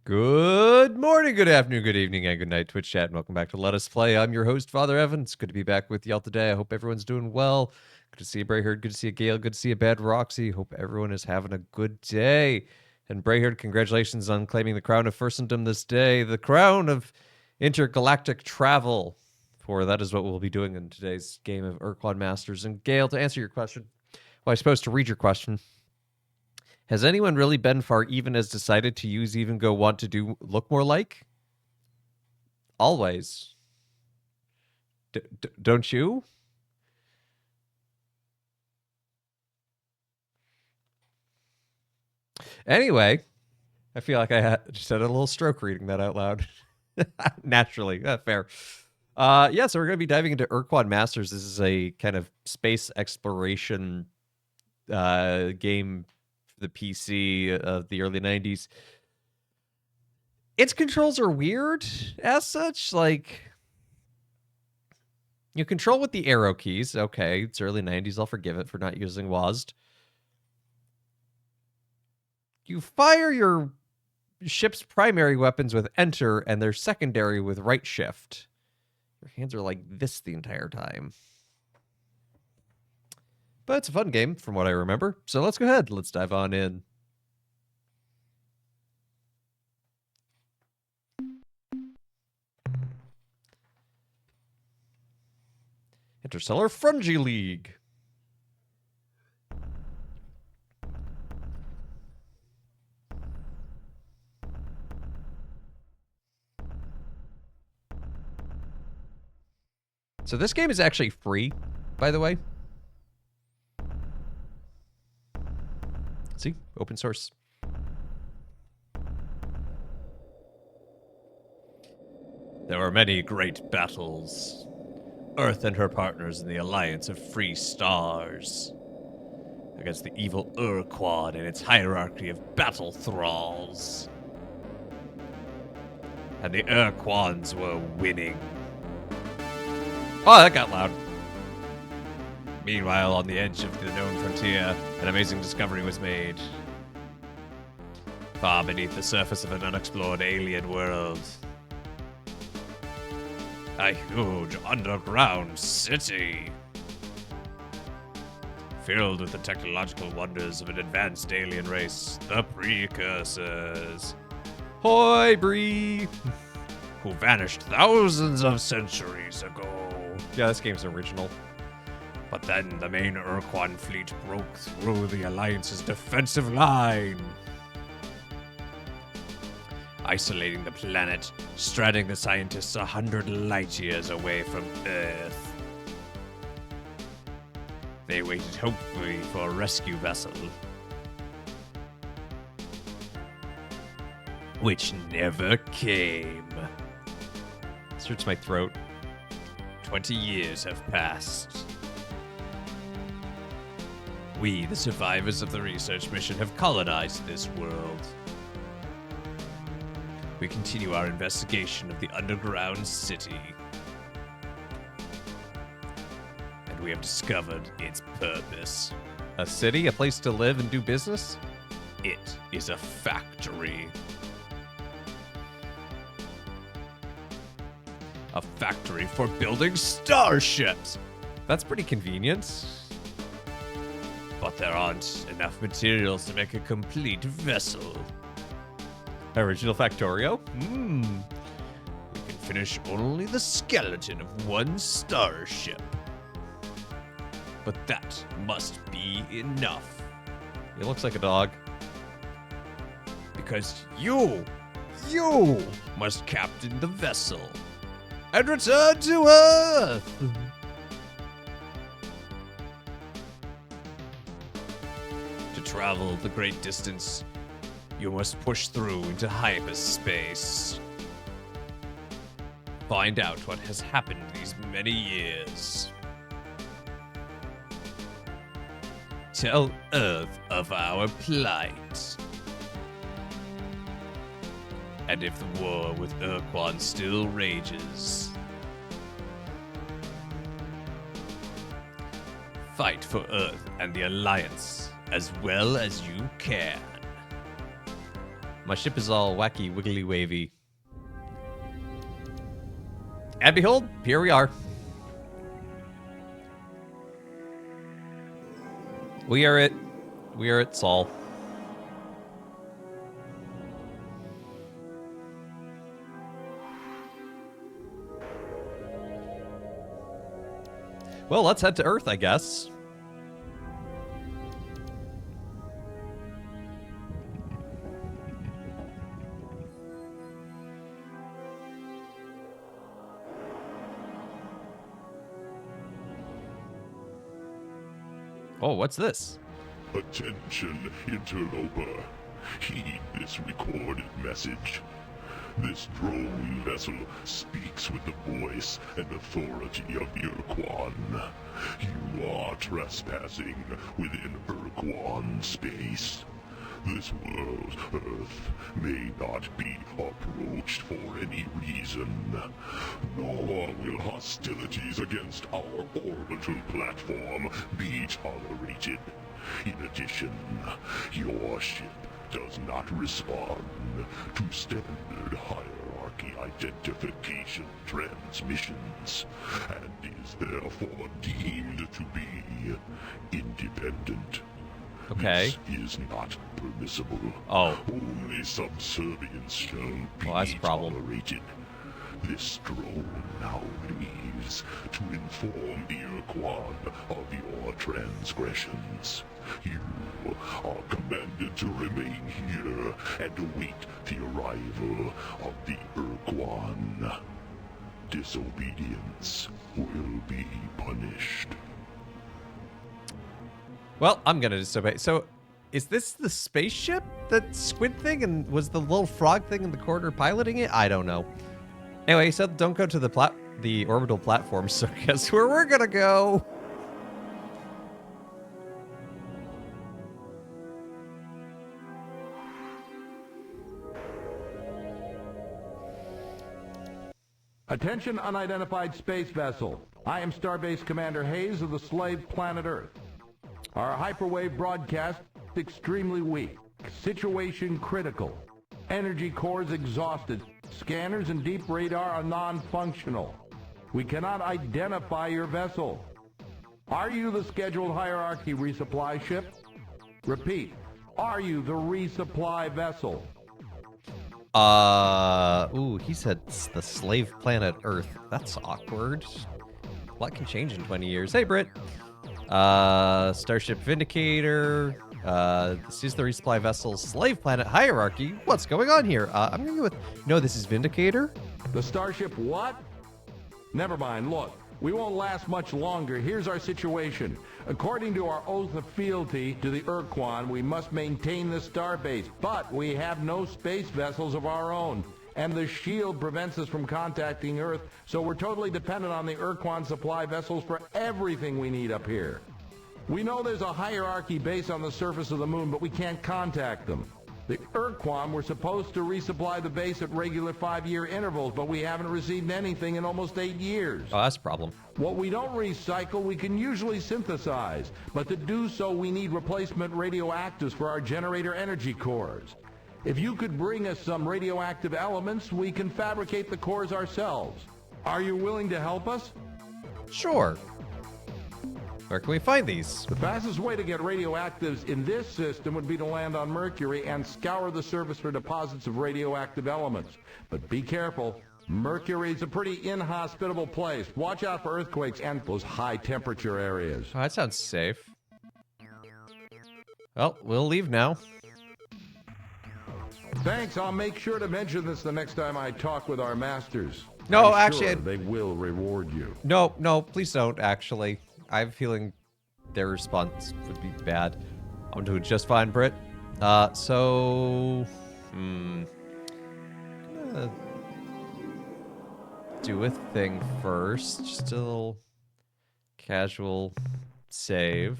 Good morning, good afternoon, good evening, and good night, Twitch chat, and welcome back to Let Us Play. I'm your host, Father Evan. It's good to be back with y'all today. I hope everyone's doing well. Good to see you, Brayherd. Good to see you, Gail. Good to see you, Bad Roxy. Hope everyone is having a good day. And Brayherd, congratulations on claiming the crown of Furstendom this day, the crown of intergalactic travel. For that is what we'll be doing in today's game of Ur-Quan Masters. And Gail, to answer your question, well, I suppose to read your question, has anyone really been far even as decided to use even go want to do look more like? Always. Don't you? Anyway, I feel like just had a little stroke reading that out loud. Naturally. Fair. Yeah, so we're going to be diving into Ur-Quan Masters. This is a kind of space exploration game for the PC of the early 90s. Its controls are weird as such. Like, you control with the arrow keys. Okay, it's early 90s. I'll forgive it for not using WASD. You fire your ship's primary weapons with enter and their secondary with right shift. Your hands are like this the entire time. But it's a fun game from what I remember. So let's go ahead. Let's dive on in. Interstellar Fungi League. So this game is actually free, by the way. See? Open source. There were many great battles. Earth and her partners in the Alliance of Free Stars against the evil Ur-Quan and its hierarchy of battle thralls. And the Ur-Quans were winning. Oh, that got loud. Meanwhile, on the edge of the known frontier, an amazing discovery was made. Far beneath the surface of an unexplored alien world. A huge underground city. Filled with the technological wonders of an advanced alien race, the Precursors. Hoi, Bree! Who vanished thousands of centuries ago. Yeah, this game's original. But then the main Ur-Quan fleet broke through the Alliance's defensive line, isolating the planet, stranding the scientists 100 light years away from Earth. They waited hopefully for a rescue vessel, which never came. This hurts my throat. 20 years have passed. We, the survivors of the research mission, have colonized this world. We continue our investigation of the underground city. And we have discovered its purpose. A city? A place to live and do business? It is a factory. A factory for building starships. That's pretty convenient. But there aren't enough materials to make a complete vessel. Original Factorio? We can finish only the skeleton of one starship. But that must be enough. He looks like a dog. Because you must captain the vessel and return to Earth. To travel the great distance, you must push through into hyperspace. Find out what has happened these many years. Tell Earth of our plight. And if the war with Ur-Quan still rages, fight for Earth and the Alliance as well as you can. My ship is all wacky, wiggly, wavy. And behold, here we are. We are it. We are at Sol. Well, let's head to Earth, I guess. Oh, what's this? Attention, interloper. Heed this recorded message. This drone vessel speaks with the voice and authority of Ur-Quan. You are trespassing within Ur-Quan space. This world, Earth, may not be approached for any reason, nor will hostilities against our orbital platform be tolerated. In addition, your ship does not respond to standard hierarchy identification transmissions, and is therefore deemed to be independent. Okay. This is not permissible. Oh. Only subservience shall be that's a problem. tolerated. This drone now leaves to inform the Ur-Quan of your transgressions. You are commanded to remain here and await the arrival of the Ur-Quan. Disobedience will be punished. Well, I'm gonna disobey. So, is this the spaceship? That squid thing? And was the little frog thing in the corner piloting it? I don't know. Anyway, he said don't go to the orbital platform, so guess where we're gonna go? Attention, unidentified space vessel. I am Starbase Commander Hayes of the slave planet Earth. Our hyperwave broadcast is extremely weak. Situation critical. Energy cores exhausted. Scanners and deep radar are non-functional. We cannot identify your vessel. Are you the scheduled hierarchy resupply ship? Repeat. Are you the resupply vessel? Ooh, he said the slave planet Earth. That's awkward. A lot can change in 20 years. Hey, Britt. Starship Vindicator. This is the resupply vessel slave planet hierarchy. What's going on here? I'm gonna go with, no, this is Vindicator. The starship what? Never mind, look. We won't last much longer. Here's our situation. According to our oath of fealty to the Ur-Quan, we must maintain the starbase, but we have no space vessels of our own. And the shield prevents us from contacting Earth, so we're totally dependent on the Ur-Quan supply vessels for everything we need up here. We know there's a hierarchy base on the surface of the moon, but we can't contact them. The Ur-Quan were supposed to resupply the base at regular 5-year intervals, but we haven't received anything in almost 8 years. Oh, that's a problem. What we don't recycle, we can usually synthesize, but to do so, we need replacement radioactives for our generator energy cores. If you could bring us some radioactive elements, we can fabricate the cores ourselves. Are you willing to help us? Sure. Where can we find these? The fastest way to get radioactives in this system would be to land on Mercury and scour the surface for deposits of radioactive elements. But be careful. Mercury's a pretty inhospitable place. Watch out for earthquakes and those high temperature areas. Oh, that sounds safe. Well, we'll leave now. Thanks. I'll make sure to mention this the next time I talk with our masters. No, I'm actually, sure they will reward you. No, please don't, actually. I have a feeling their response would be bad. I'm doing just fine, Britt. Gonna do a thing first. Just a little casual save.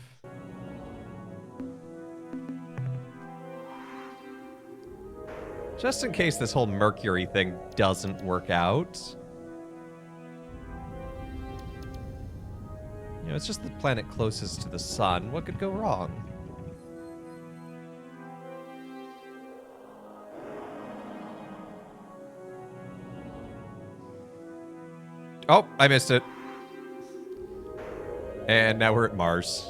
Just in case this whole Mercury thing doesn't work out. You know, it's just the planet closest to the sun. What could go wrong? Oh, I missed it. And now we're at Mars.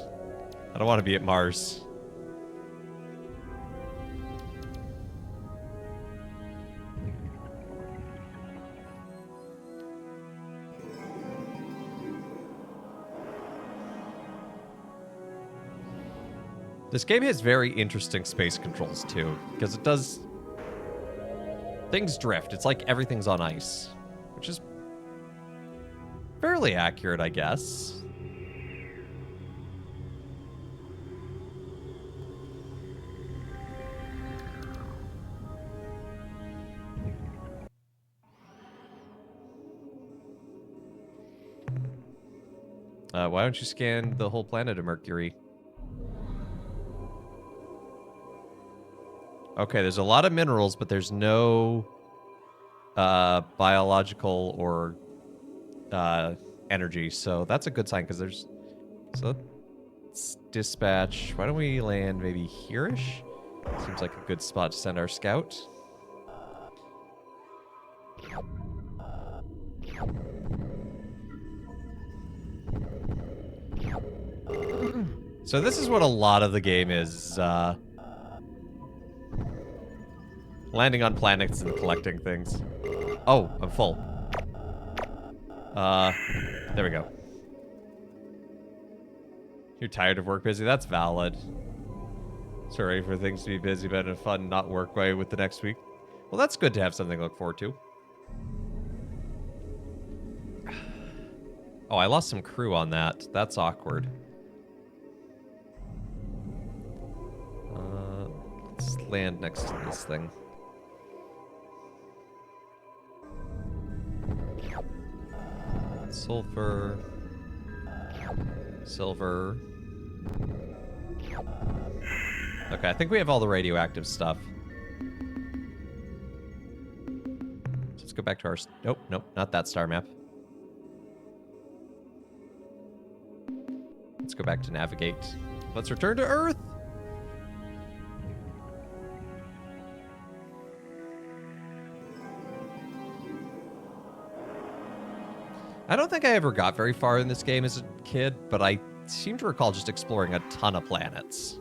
I don't want to be at Mars. This game has very interesting space controls, too, because it does... Things drift. It's like everything's on ice, which is fairly accurate, I guess. Why don't you scan the whole planet of Mercury? Okay, there's a lot of minerals, but there's no biological or energy, so that's a good sign, because there's... So let's dispatch... Why don't we land maybe here-ish? Seems like a good spot to send our scout. So this is what a lot of the game is, landing on planets and collecting things. Oh, I'm full. There we go. You're tired of work busy? That's valid. Sorry for things to be busy, but in a fun, not work way with the next week. Well, that's good to have something to look forward to. Oh, I lost some crew on that. That's awkward. Let's land next to this thing. Sulfur. Silver. Okay, I think we have all the radioactive stuff. So let's go back to our... Nope, nope, not that star map. Let's go back to navigate. Let's return to Earth! I don't think I ever got very far in this game as a kid, but I seem to recall just exploring a ton of planets.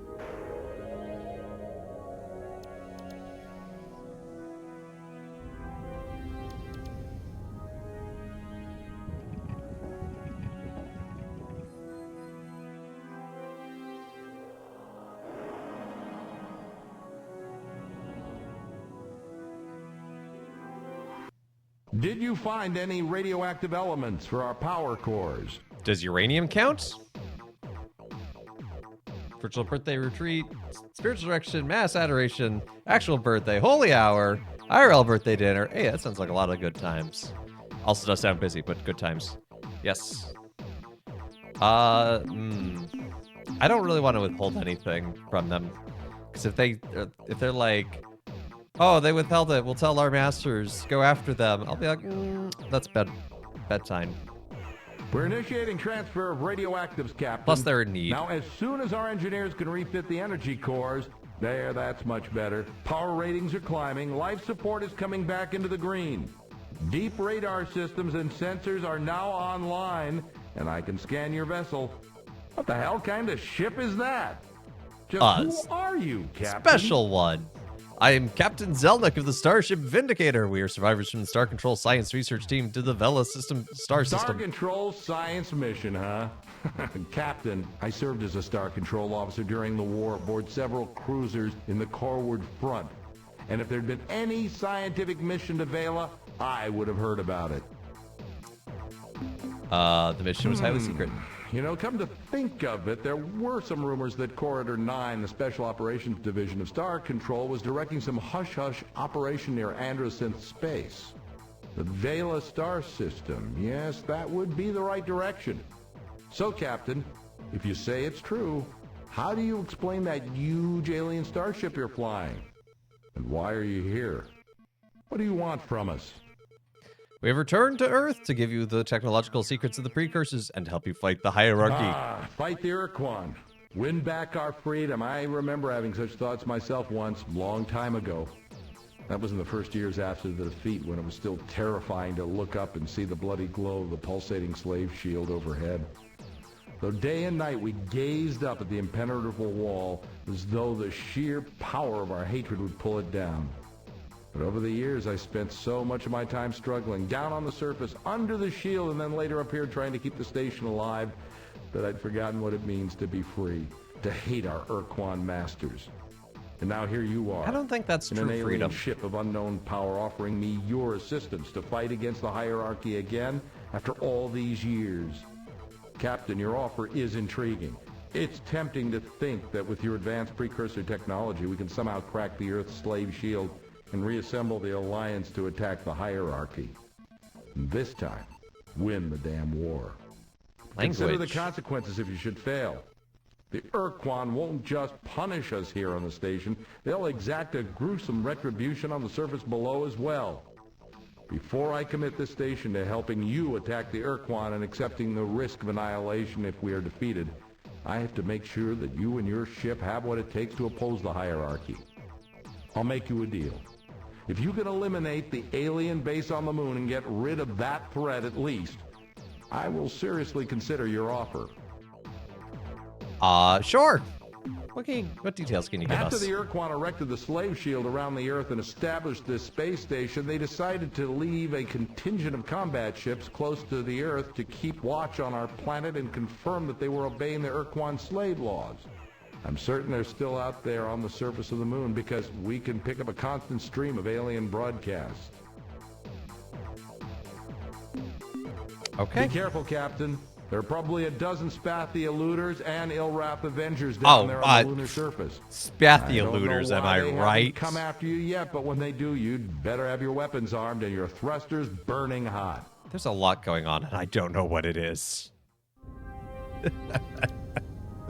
Did you find any radioactive elements for our power cores? Does uranium count? Virtual birthday retreat, spiritual direction, mass adoration, actual birthday, holy hour, IRL birthday dinner. Hey, that sounds like a lot of good times. Also does sound busy, but good times. Yes. I don't really want to withhold anything from them. Because if they're like, oh, they withheld it, we'll tell our masters, go after them. I'll be like, that's bedtime. We're initiating transfer of radioactives, Captain. Plus they're in need. Now, as soon as our engineers can refit the energy cores, that's much better. Power ratings are climbing. Life support is coming back into the green. Deep radar systems and sensors are now online, and I can scan your vessel. What the hell kind of ship is that? Just who are you, Captain? Special one. I am Captain Zelnick of the Starship Vindicator. We are survivors from the Star Control Science Research Team to the Vela Star Star System. Control Science Mission, huh? Captain, I served as a Star Control officer during the war aboard several cruisers in the Corward Front. And if there'd been any scientific mission to Vela, I would have heard about it. The mission was highly secret. You know, come to think of it, there were some rumors that Corridor 9, the Special Operations Division of Star Control, was directing some hush-hush operation near Androsynth Space. The Vela star system, yes, that would be the right direction. So, Captain, if you say it's true, how do you explain that huge alien starship you're flying? And why are you here? What do you want from us? We have returned to Earth to give you the technological secrets of the precursors and help you fight the hierarchy. Fight the Ur-Quan. Win back our freedom. I remember having such thoughts myself once, long time ago. That was in the first years after the defeat, when it was still terrifying to look up and see the bloody glow of the pulsating slave shield overhead. Though day and night we gazed up at the impenetrable wall as though the sheer power of our hatred would pull it down. But over the years, I spent so much of my time struggling, down on the surface, under the shield, and then later up here trying to keep the station alive, that I'd forgotten what it means to be free, to hate our Ur-Quan masters. And now here you are. I don't think that's in true an alien freedom. ship of unknown power, offering me your assistance to fight against the hierarchy again after all these years. Captain, your offer is intriguing. It's tempting to think that with your advanced precursor technology, we can somehow crack the Earth's slave shield and reassemble the Alliance to attack the hierarchy. And this time, win the damn war. Consider the consequences if you should fail. The Ur-Quan won't just punish us here on the station, they'll exact a gruesome retribution on the surface below as well. Before I commit this station to helping you attack the Ur-Quan and accepting the risk of annihilation if we are defeated, I have to make sure that you and your ship have what it takes to oppose the hierarchy. I'll make you a deal. If you can eliminate the alien base on the moon and get rid of that threat at least, I will seriously consider your offer. Sure. What details can you give After us? the Ur-Quan erected the slave shield around the Earth and established this space station, they decided to leave a contingent of combat ships close to the Earth to keep watch on our planet and confirm that they were obeying the Ur-Quan slave laws. I'm certain they're still out there on the surface of the moon because we can pick up a constant stream of alien broadcasts. Okay. Be careful, Captain. There are probably a dozen Spathi eluders and Ilrath Avengers down there on the lunar surface. Spathi eluders, am I right? Come after you yet, but when they do, you'd better have your weapons armed and your thrusters burning hot. There's a lot going on, and I don't know what it is.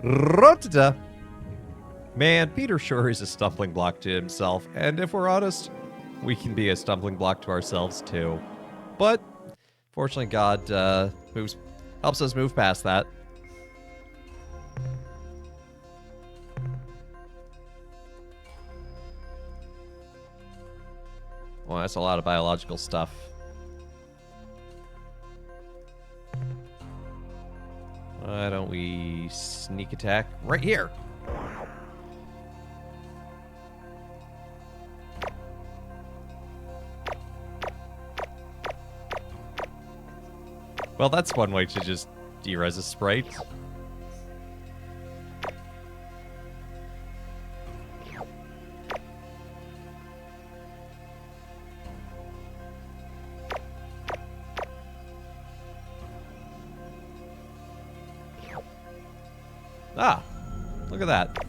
Rotata. Man, Peter sure is a stumbling block to himself, and if we're honest, we can be a stumbling block to ourselves too. But fortunately, God helps us move past that. Well, that's a lot of biological stuff. Why don't we sneak attack right here? Well, that's one way to just de-res a sprite. Ah, look at that.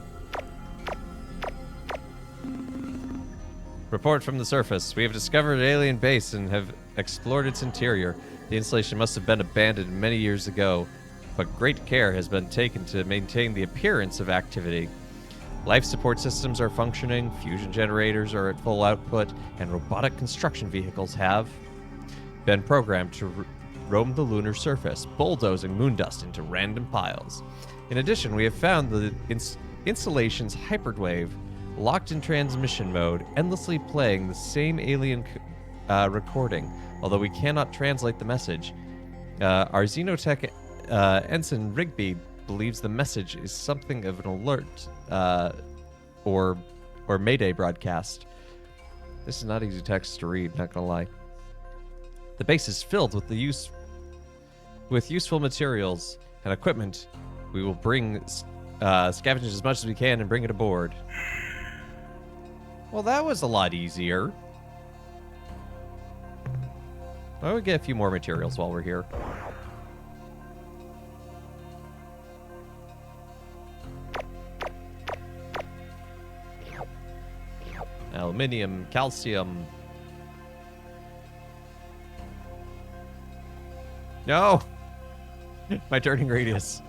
Report from the surface. We have discovered an alien base and have explored its interior. The installation must have been abandoned many years ago, but great care has been taken to maintain the appearance of activity. Life support systems are functioning, fusion generators are at full output, and robotic construction vehicles have been programmed to roam the lunar surface, bulldozing moon dust into random piles. In addition, we have found the installation's hyperwave locked in transmission mode, endlessly playing the same alien recording, although we cannot translate the message. Our Xenotech Ensign Rigby believes the message is something of an alert or Mayday broadcast. This is not easy text to read, not gonna lie. The base is filled with useful materials and equipment. We will bring scavenge as much as we can and bring it aboard. Well, that was a lot easier. Why don't we get a few more materials while we're here? Aluminium, calcium. No! My turning radius.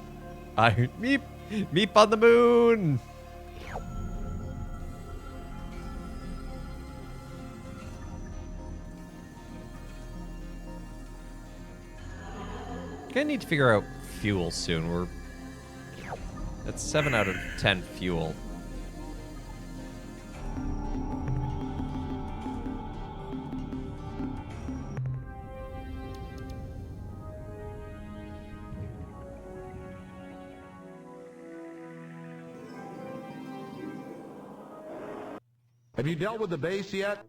Meep on the moon! Gonna need to figure out fuel soon. That's 7 out of 10 fuel. Have you dealt with the base yet?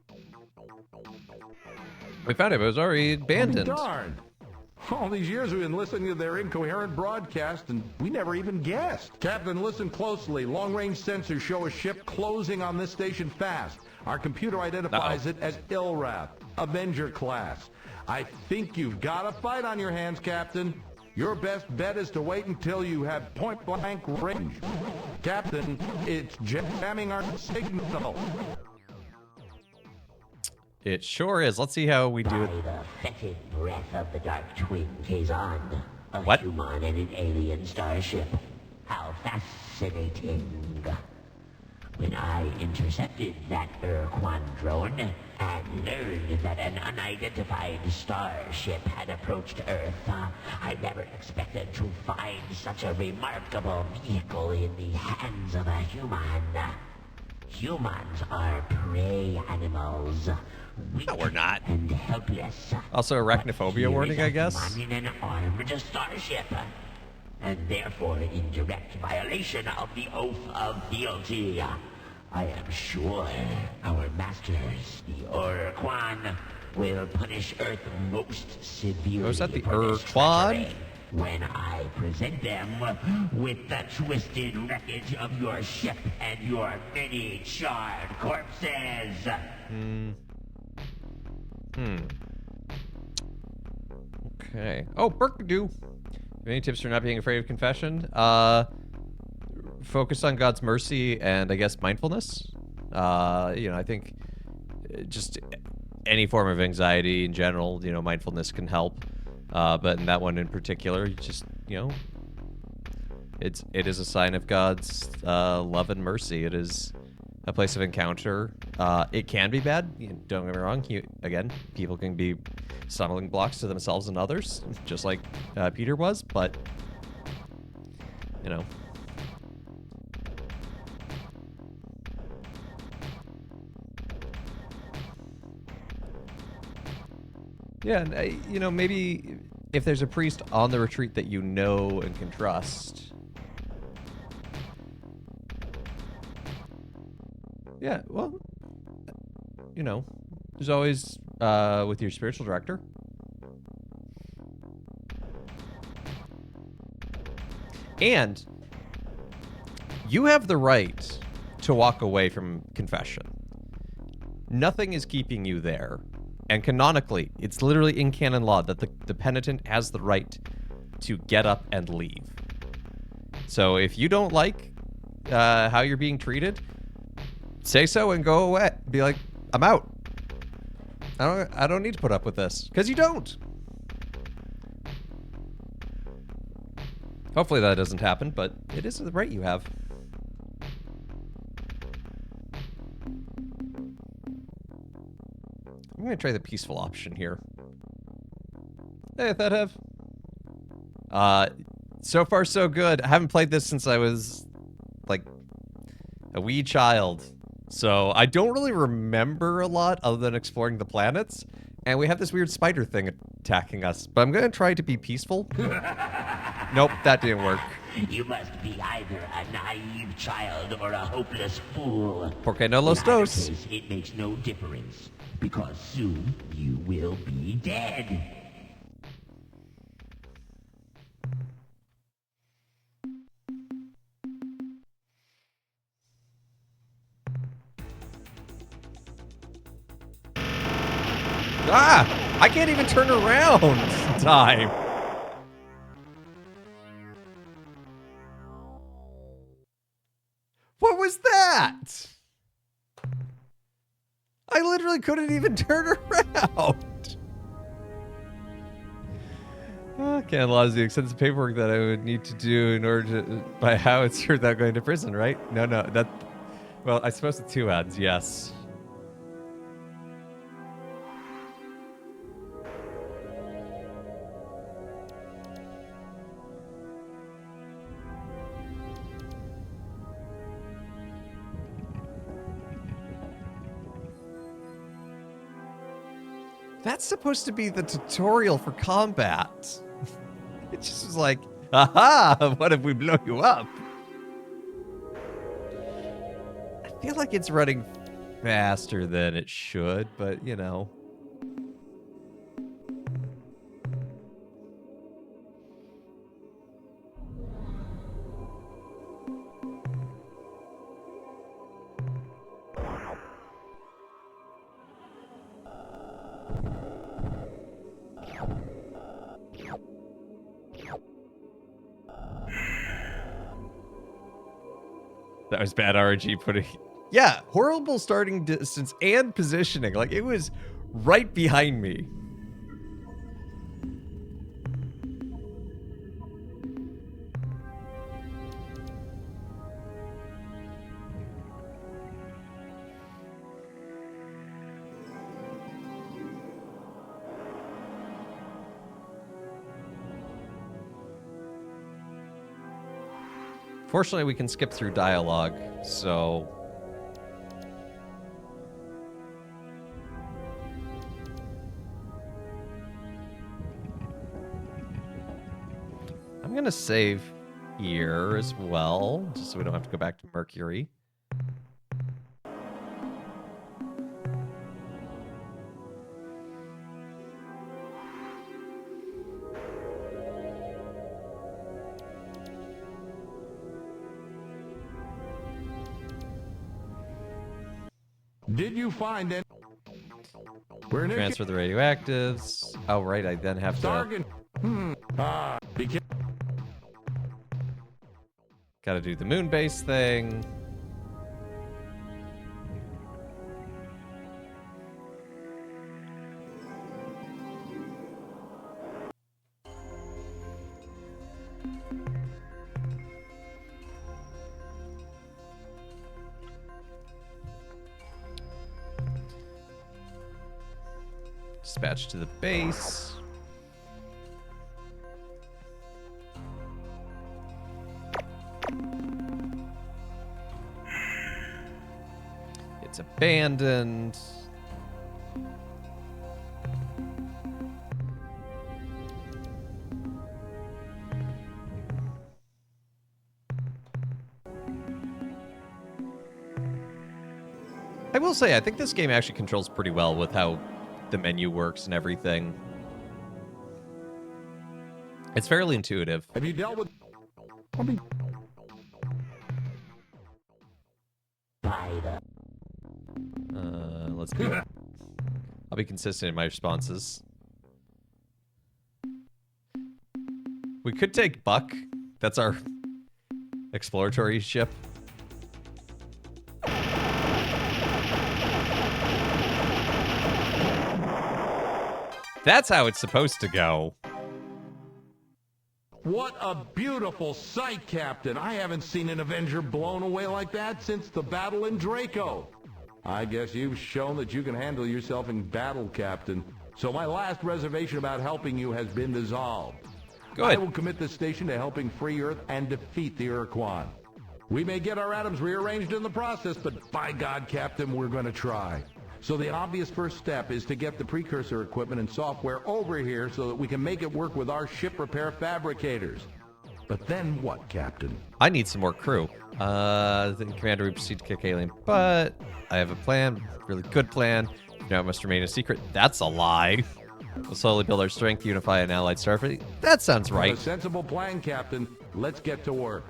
We found it, but it was already abandoned. Darn. All these years we've been listening to their incoherent broadcast, and we never even guessed. Captain, listen closely. Long-range sensors show a ship closing on this station fast. Our computer identifies it as Ilrath, Avenger class. I think you've got a fight on your hands, Captain. Your best bet is to wait until you have point-blank range. Captain, it's jamming our signal. It sure is. Let's see how we do it. By the fetid breath of the Dark Twin Kazan, a What? human and an alien starship. How fascinating. When I intercepted that Ur-Quan drone and learned that an unidentified starship had approached Earth, I never expected to find such a remarkable vehicle in the hands of a human. Humans are prey animals. No, we're not. And helpless. Also, arachnophobia warning, I guess. In an armed starship, and therefore in direct violation of the oath of fealty. I am sure our masters, the Ur-Quan, will punish Earth most severely. Oh, is that the for this Ur-Quan? treachery when I present them with the twisted wreckage of your ship and your many charred corpses. Okay. Oh, Burkadoo. Any tips for not being afraid of confession? Focus on God's mercy and, I guess, mindfulness. I think just any form of anxiety in general, mindfulness can help. But in that one in particular, you just, it is a sign of God's love and mercy. It is a place of encounter. It can be bad. Don't get me wrong. People can be stumbling blocks to themselves and others, just like Peter was. But, Yeah, and, maybe if there's a priest on the retreat that you know and can trust. Yeah, well, there's always with your spiritual director. And you have the right to walk away from confession. Nothing is keeping you there. And canonically, it's literally in canon law that the penitent has the right to get up and leave. So if you don't like how you're being treated, say so and go away. Be like, I'm out. I don't need to put up with this. Because you don't. Hopefully that doesn't happen, but it is the right you have. I'm going to try the peaceful option here. Hey, Thadhev. So far, so good. I haven't played this since I was, like, a wee child. So I don't really remember a lot other than exploring the planets. And we have this weird spider thing attacking us. But I'm going to try to be peaceful. Nope, that didn't work. You must be either a naive child or a hopeless fool. Porque no los In either dos. case, it makes no difference, because soon you will be dead. Ah! I can't even turn around in time. What was that? I literally couldn't even turn around. Canon law is the extensive paperwork that I would need to do in order to buy a howitzer without going to prison, right? No, that... Well, I suppose the two ads, yes. That's supposed to be the tutorial for combat. It just was like, aha, what if we blow you up? I feel like it's running faster than it should, but you know. That was bad RNG putting... Yeah, horrible starting distance and positioning. Like, it was right behind me. Fortunately, we can skip through dialogue, so... I'm gonna save here as well, just so we don't have to go back to Mercury. Did you find it? Transfer the radioactives. Oh, right, I then have to... Target. Be careful. Gotta do the moon base thing. Dispatch to the base. It's abandoned. I will say, I think this game actually controls pretty well with how the menu works and everything. It's fairly intuitive. Have you dealt with... Let's be... I'll be consistent in my responses. We could take Buck. That's our exploratory ship. That's how it's supposed to go. What a beautiful sight, Captain. I haven't seen an Avenger blown away like that since the battle in Draco. I guess you've shown that you can handle yourself in battle, Captain. So my last reservation about helping you has been dissolved. Good. I will commit this station to helping free Earth and defeat the Ur-Quan. We may get our atoms rearranged in the process, but by God, Captain, we're going to try. So the obvious first step is to get the precursor equipment and software over here so that we can make it work with our ship repair fabricators. But then what, Captain? I need some more crew. Then Commander, we proceed to kick alien butt. I have a plan, really good plan. Now it must remain a secret. That's a lie. We'll slowly build our strength, unify an allied starfleet. That sounds right. A sensible plan, Captain. Let's get to work.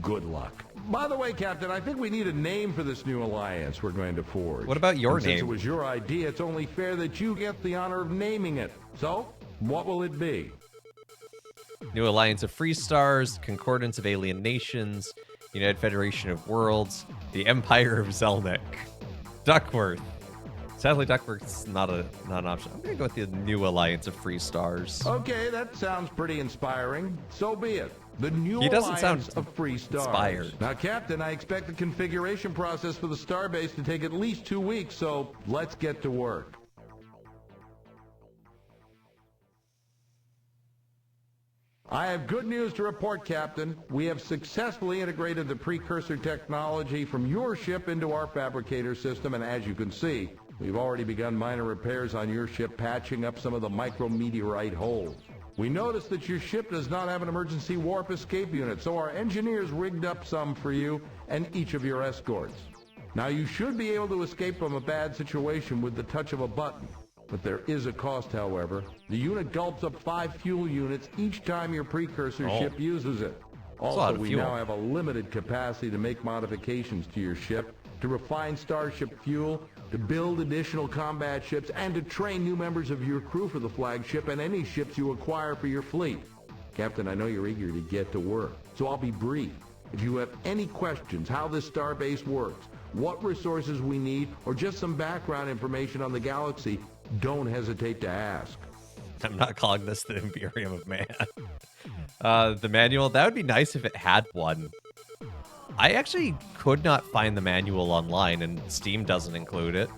Good luck. By the way, Captain, I think we need a name for this new alliance we're going to forge. What about your And name? Since it was your idea, it's only fair that you get the honor of naming it. So, what will it be? New Alliance of Free Stars, Concordance of Alien Nations, United Federation of Worlds, the Empire of Zelnick. Duckworth. Sadly, Duckworth's not an option. I'm going to go with the New Alliance of Free Stars. Okay, that sounds pretty inspiring. So be it. The new He doesn't alliance sound of free stars. inspired. Now, Captain, I expect the configuration process for the starbase to take at least 2 weeks, so let's get to work. I have good news to report, Captain. We have successfully integrated the precursor technology from your ship into our fabricator system, and as you can see, we've already begun minor repairs on your ship, patching up some of the micrometeorite holes. We noticed that your ship does not have an emergency warp escape unit, so our engineers rigged up some for you and each of your escorts. Now you should be able to escape from a bad situation with the touch of a button. But there is a cost, however. The unit gulps up 5 fuel units each time your precursor ship uses it. a lot Also, of we fuel. now have a limited capacity to make modifications to your ship, to refine starship fuel, to build additional combat ships, and to train new members of your crew for the flagship and any ships you acquire for your fleet. Captain, I know you're eager to get to work, so I'll be brief. If you have any questions how this starbase works, what resources we need, or just some background information on the galaxy, don't hesitate to ask. I'm not calling this the Imperium of Man. The manual, that would be nice if it had one. I actually could not find the manual online, and Steam doesn't include it.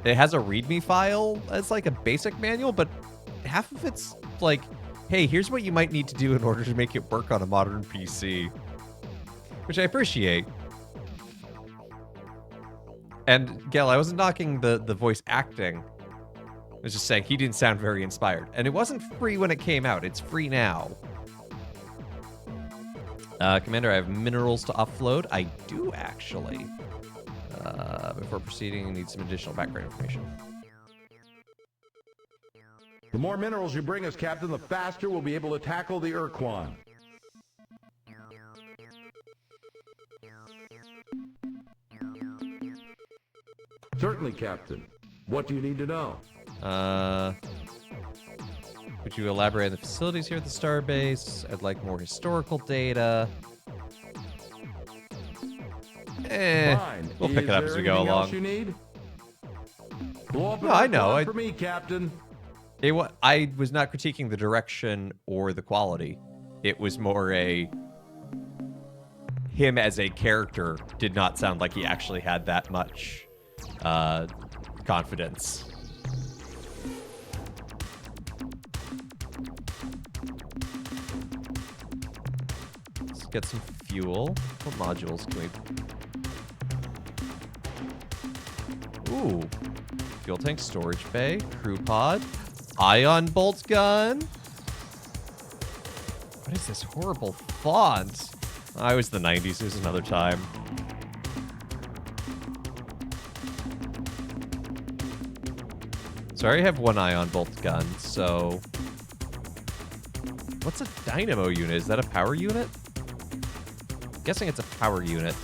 It has a README file as like a basic manual, but half of it's like, hey, here's what you might need to do in order to make it work on a modern PC. Which I appreciate. And, Gail, I wasn't knocking the voice acting. I was just saying he didn't sound very inspired. And it wasn't free when it came out. It's free now. Commander, I have minerals to offload. I do, actually. Before proceeding, I need some additional background information. The more minerals you bring us, Captain, the faster we'll be able to tackle the Ur-Quan. Certainly, Captain. What do you need to know? Would you elaborate on the facilities here at the starbase? I'd like more historical data. Fine. We'll pick it up as we go Is there anything else along. you need? Blow up No, an I know. Ur-Quan for me, Captain. I was not critiquing the direction or the quality. It was more him as a character did not sound like he actually had that much confidence. Let's get some fuel. What modules can we... Ooh. Fuel tank, storage bay, crew pod, ion bolt gun. What is this horrible font? I was the 90s. There's another time. So I already have one ion bolt gun, so... What's a dynamo unit? Is that a power unit? Guessing it's a power unit.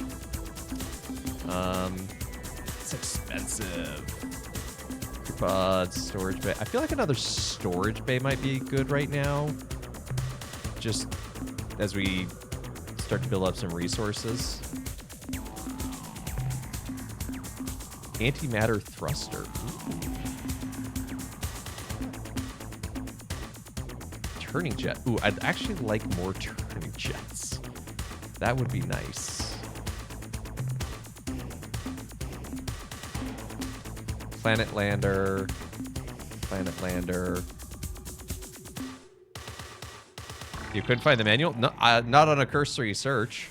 It's expensive. Pod, storage bay. I feel like another storage bay might be good right now. Just as we start to build up some resources. Antimatter thruster. Turning jet. Ooh, I'd actually like more turning jets. That would be nice. Planet lander. Planet lander. You couldn't find the manual? No, not on a cursory search.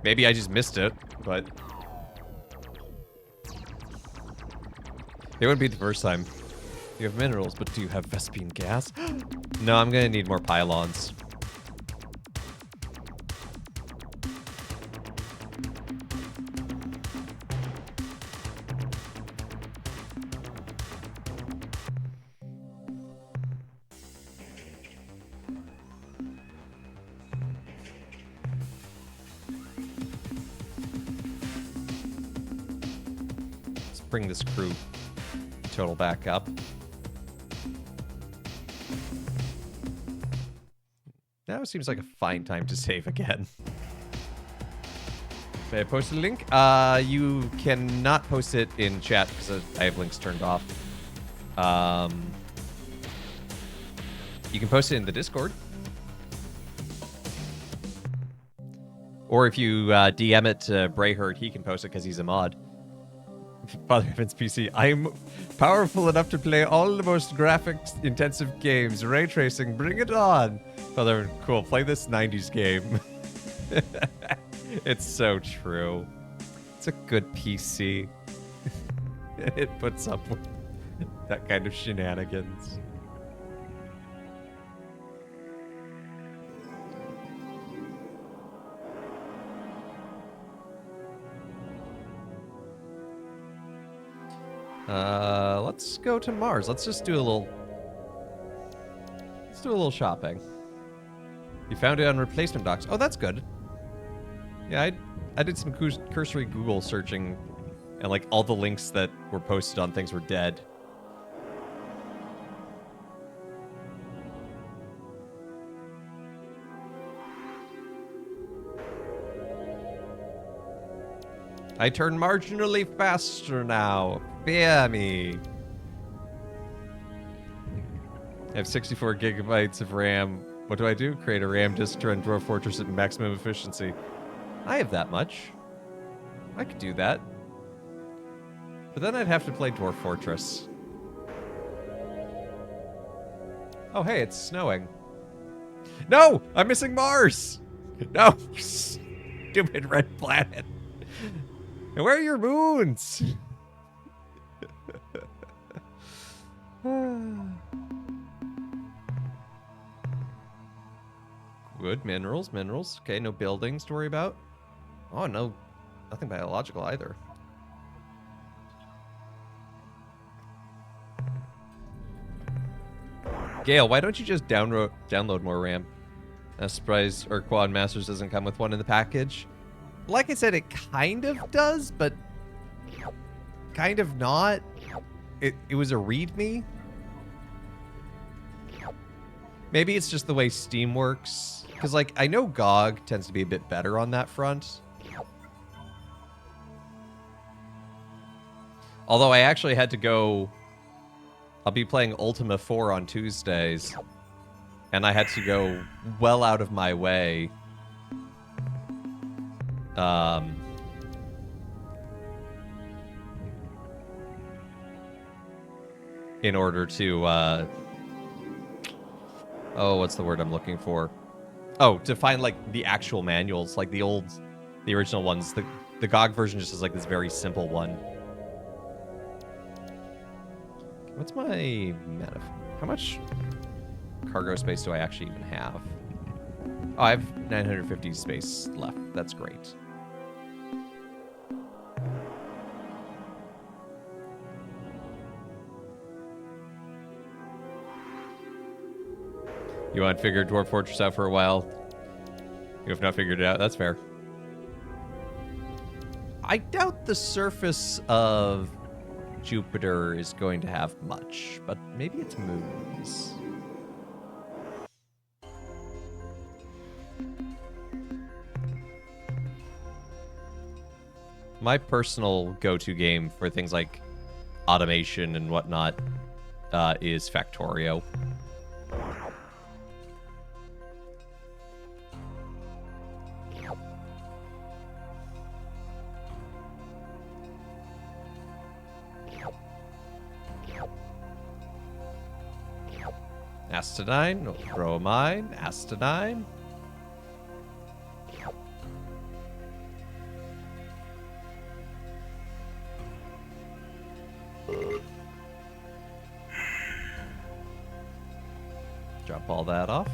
Maybe I just missed it, but... It wouldn't be the first time. You have minerals, but do you have Vespine gas? No, I'm gonna need more pylons. Let's bring this crew total back up. Now seems like a fine time to save again. May I post a link? You cannot post it in chat because I have links turned off. You can post it in the Discord. Or if you DM it to Brayherd, he can post it because he's a mod. Father Evan's PC. I'm powerful enough to play all the most graphics-intensive games. Ray tracing, bring it on. Father Evan, cool. Play this 90s game. It's so true. It's a good PC. It puts up with that kind of shenanigans. Let's go to Mars. Let's just do a little... Let's do a little shopping. You found it on replacement docks. Oh, that's good. Yeah, I did some cursory Google searching, and like all the links that were posted on things were dead. I turn marginally faster now. Fear me. I have 64 gigabytes of RAM. What do I do? Create a RAM disk to run Dwarf Fortress at maximum efficiency. I have that much. I could do that. But then I'd have to play Dwarf Fortress. Oh, hey, it's snowing. No! I'm missing Mars! No! You stupid red planet. And where are your moons? Good. Minerals, minerals. Okay, no buildings to worry about. Oh, no. Nothing biological either. Gale, why don't you just download more RAM? I'm surprised Ur-Quan Masters doesn't come with one in the package. Like I said, it kind of does, but kind of not. It was a README. Maybe it's just the way Steam works. Because, like, I know GOG tends to be a bit better on that front. Although I actually had to go... I'll be playing Ultima 4 on Tuesdays. And I had to go well out of my way. In order to, oh, what's the word I'm looking for? Oh, to find, like, the actual manuals, like the original ones. The GOG version just is, like, this very simple one. What's my how much cargo space do I actually even have? Oh, I have 950 space left. That's great. You want to figure Dwarf Fortress out for a while? You have not figured it out. That's fair. I doubt the surface of Jupiter is going to have much, but maybe its moons. My personal go-to game for things like automation and whatnot is Factorio. Acidine, bromine, acidine. Drop all that off.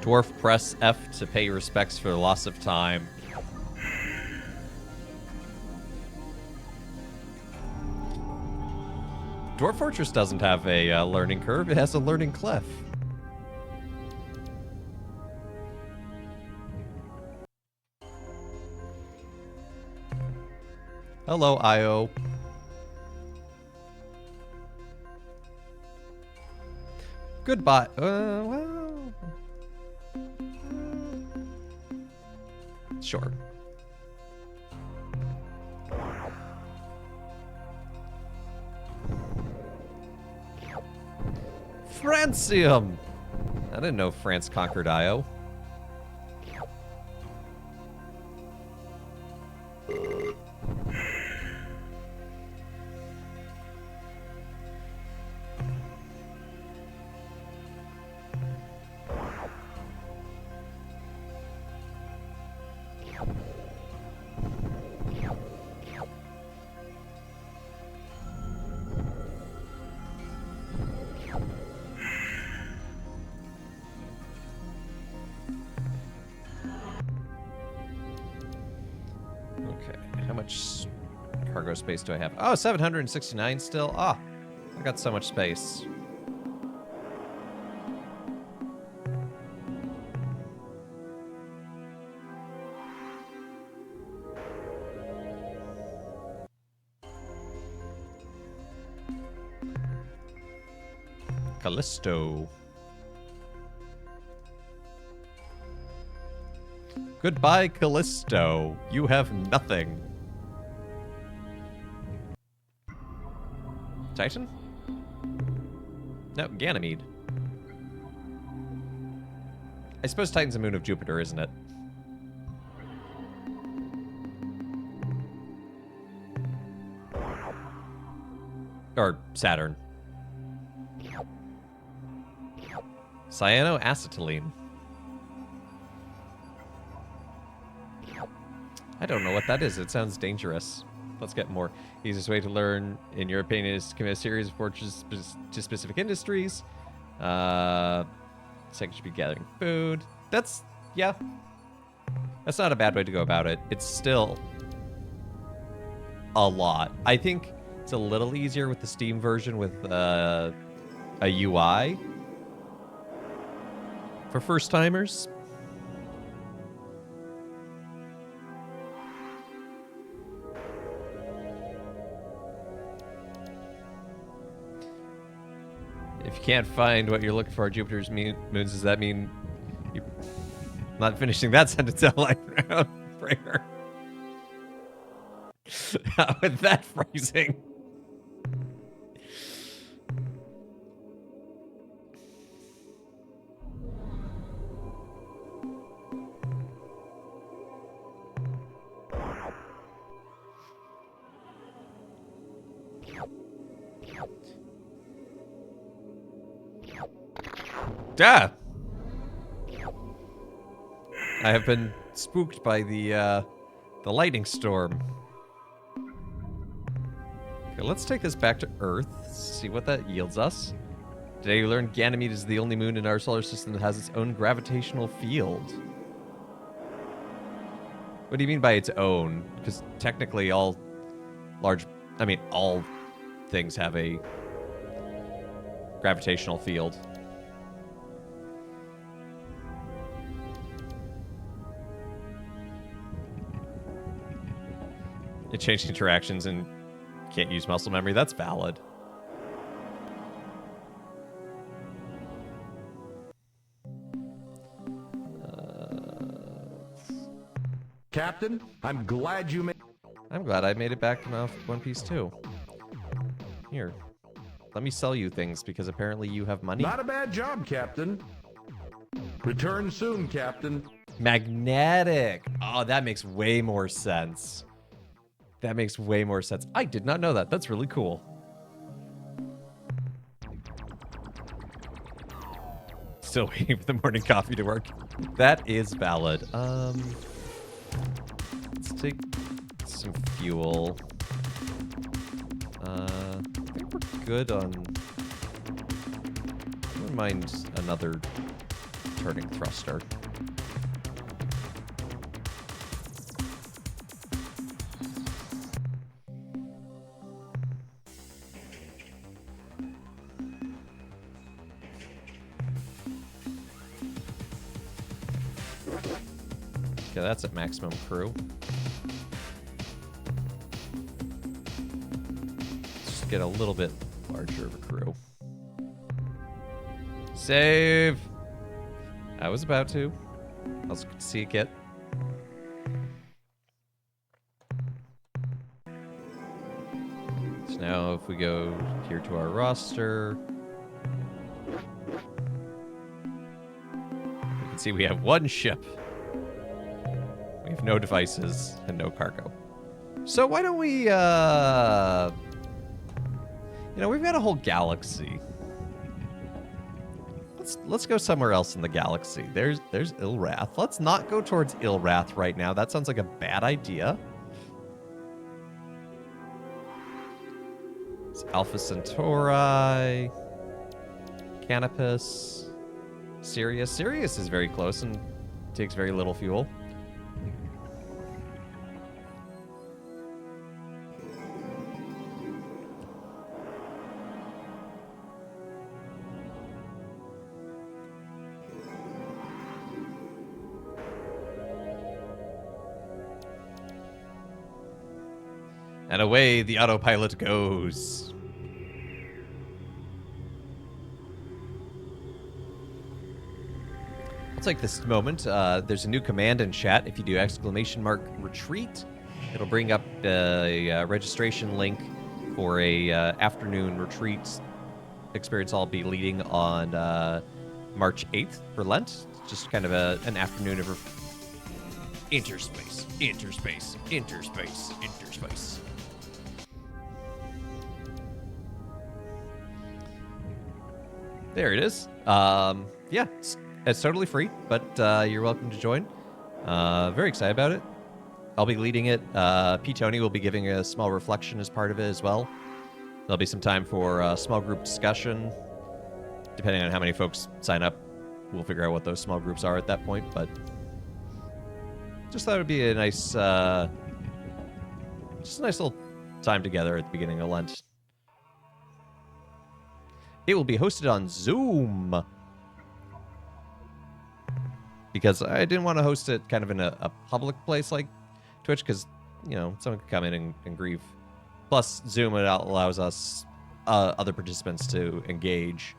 Dwarf, press F to pay respects for the loss of time. Dwarf Fortress doesn't have a learning curve. It has a learning cliff. Hello, Io. Goodbye. Well... Sure. Francium! I didn't know France conquered Io. Okay, how much cargo space do I have? Oh, 769 still. Ah, I got so much space. Callisto. Goodbye, Callisto. You have nothing. Titan? No, Ganymede. I suppose Titan's a moon of Jupiter, isn't it? Or Saturn. Cyanoacetylene. I don't know what that is. It sounds dangerous. Let's get more. Easiest way to learn, in your opinion, is to commit a series of forges to specific industries. Second should be gathering food. That's, yeah. That's not a bad way to go about it. It's still a lot. I think it's a little easier with the Steam version with a UI for first-timers. If you can't find what you're looking for at Jupiter's moons, does that mean you're not finishing that sentence out like prayer? How with that phrasing? Ah! I have been spooked by the lightning storm. Okay, let's take this back to Earth, see what that yields us. Today you learned Ganymede is the only moon in our solar system that has its own gravitational field. What do you mean by its own? Because technically all all things have a gravitational field. It changed interactions and can't use muscle memory. That's valid. Captain, I'm glad you made... I'm glad I made it back from One Piece too. Here, let me sell you things because apparently you have money. Not a bad job, Captain. Return soon, Captain. Magnetic. Oh, that makes way more sense. That makes way more sense. I did not know that. That's really cool. Still waiting for the morning coffee to work. That is valid. Let's take some fuel. I think we're good on... I wouldn't mind another turning thruster. Okay, that's at maximum crew. Let's just get a little bit larger of a crew. Save! I was about to. I was good to see it get. So now if we go here to our roster, we can see we have one ship. We have no devices and no cargo. So why don't we, we've got a whole galaxy. Let's go somewhere else in the galaxy. There's Ilrath. Let's not go towards Ilrath right now. That sounds like a bad idea. It's Alpha Centauri, Canopus, Sirius. Sirius is very close and takes very little fuel. And away the autopilot goes. I'll take this moment. There's a new command in chat. If you do !retreat, it'll bring up a registration link for a afternoon retreat experience I'll be leading on March 8th for Lent. It's just kind of an afternoon of interspace. There it is. Yeah, it's totally free, but you're welcome to join. Very excited about it. I'll be leading it. P. Tony will be giving a small reflection as part of it as well. There'll be some time for small group discussion. Depending on how many folks sign up, we'll figure out what those small groups are at that point, but just thought it would be a nice, just a nice little time together at the beginning of Lent. It will be hosted on Zoom, because I didn't want to host it kind of in a public place like Twitch, because, you know, someone could come in and grieve. Plus, Zoom allows us, other participants, to engage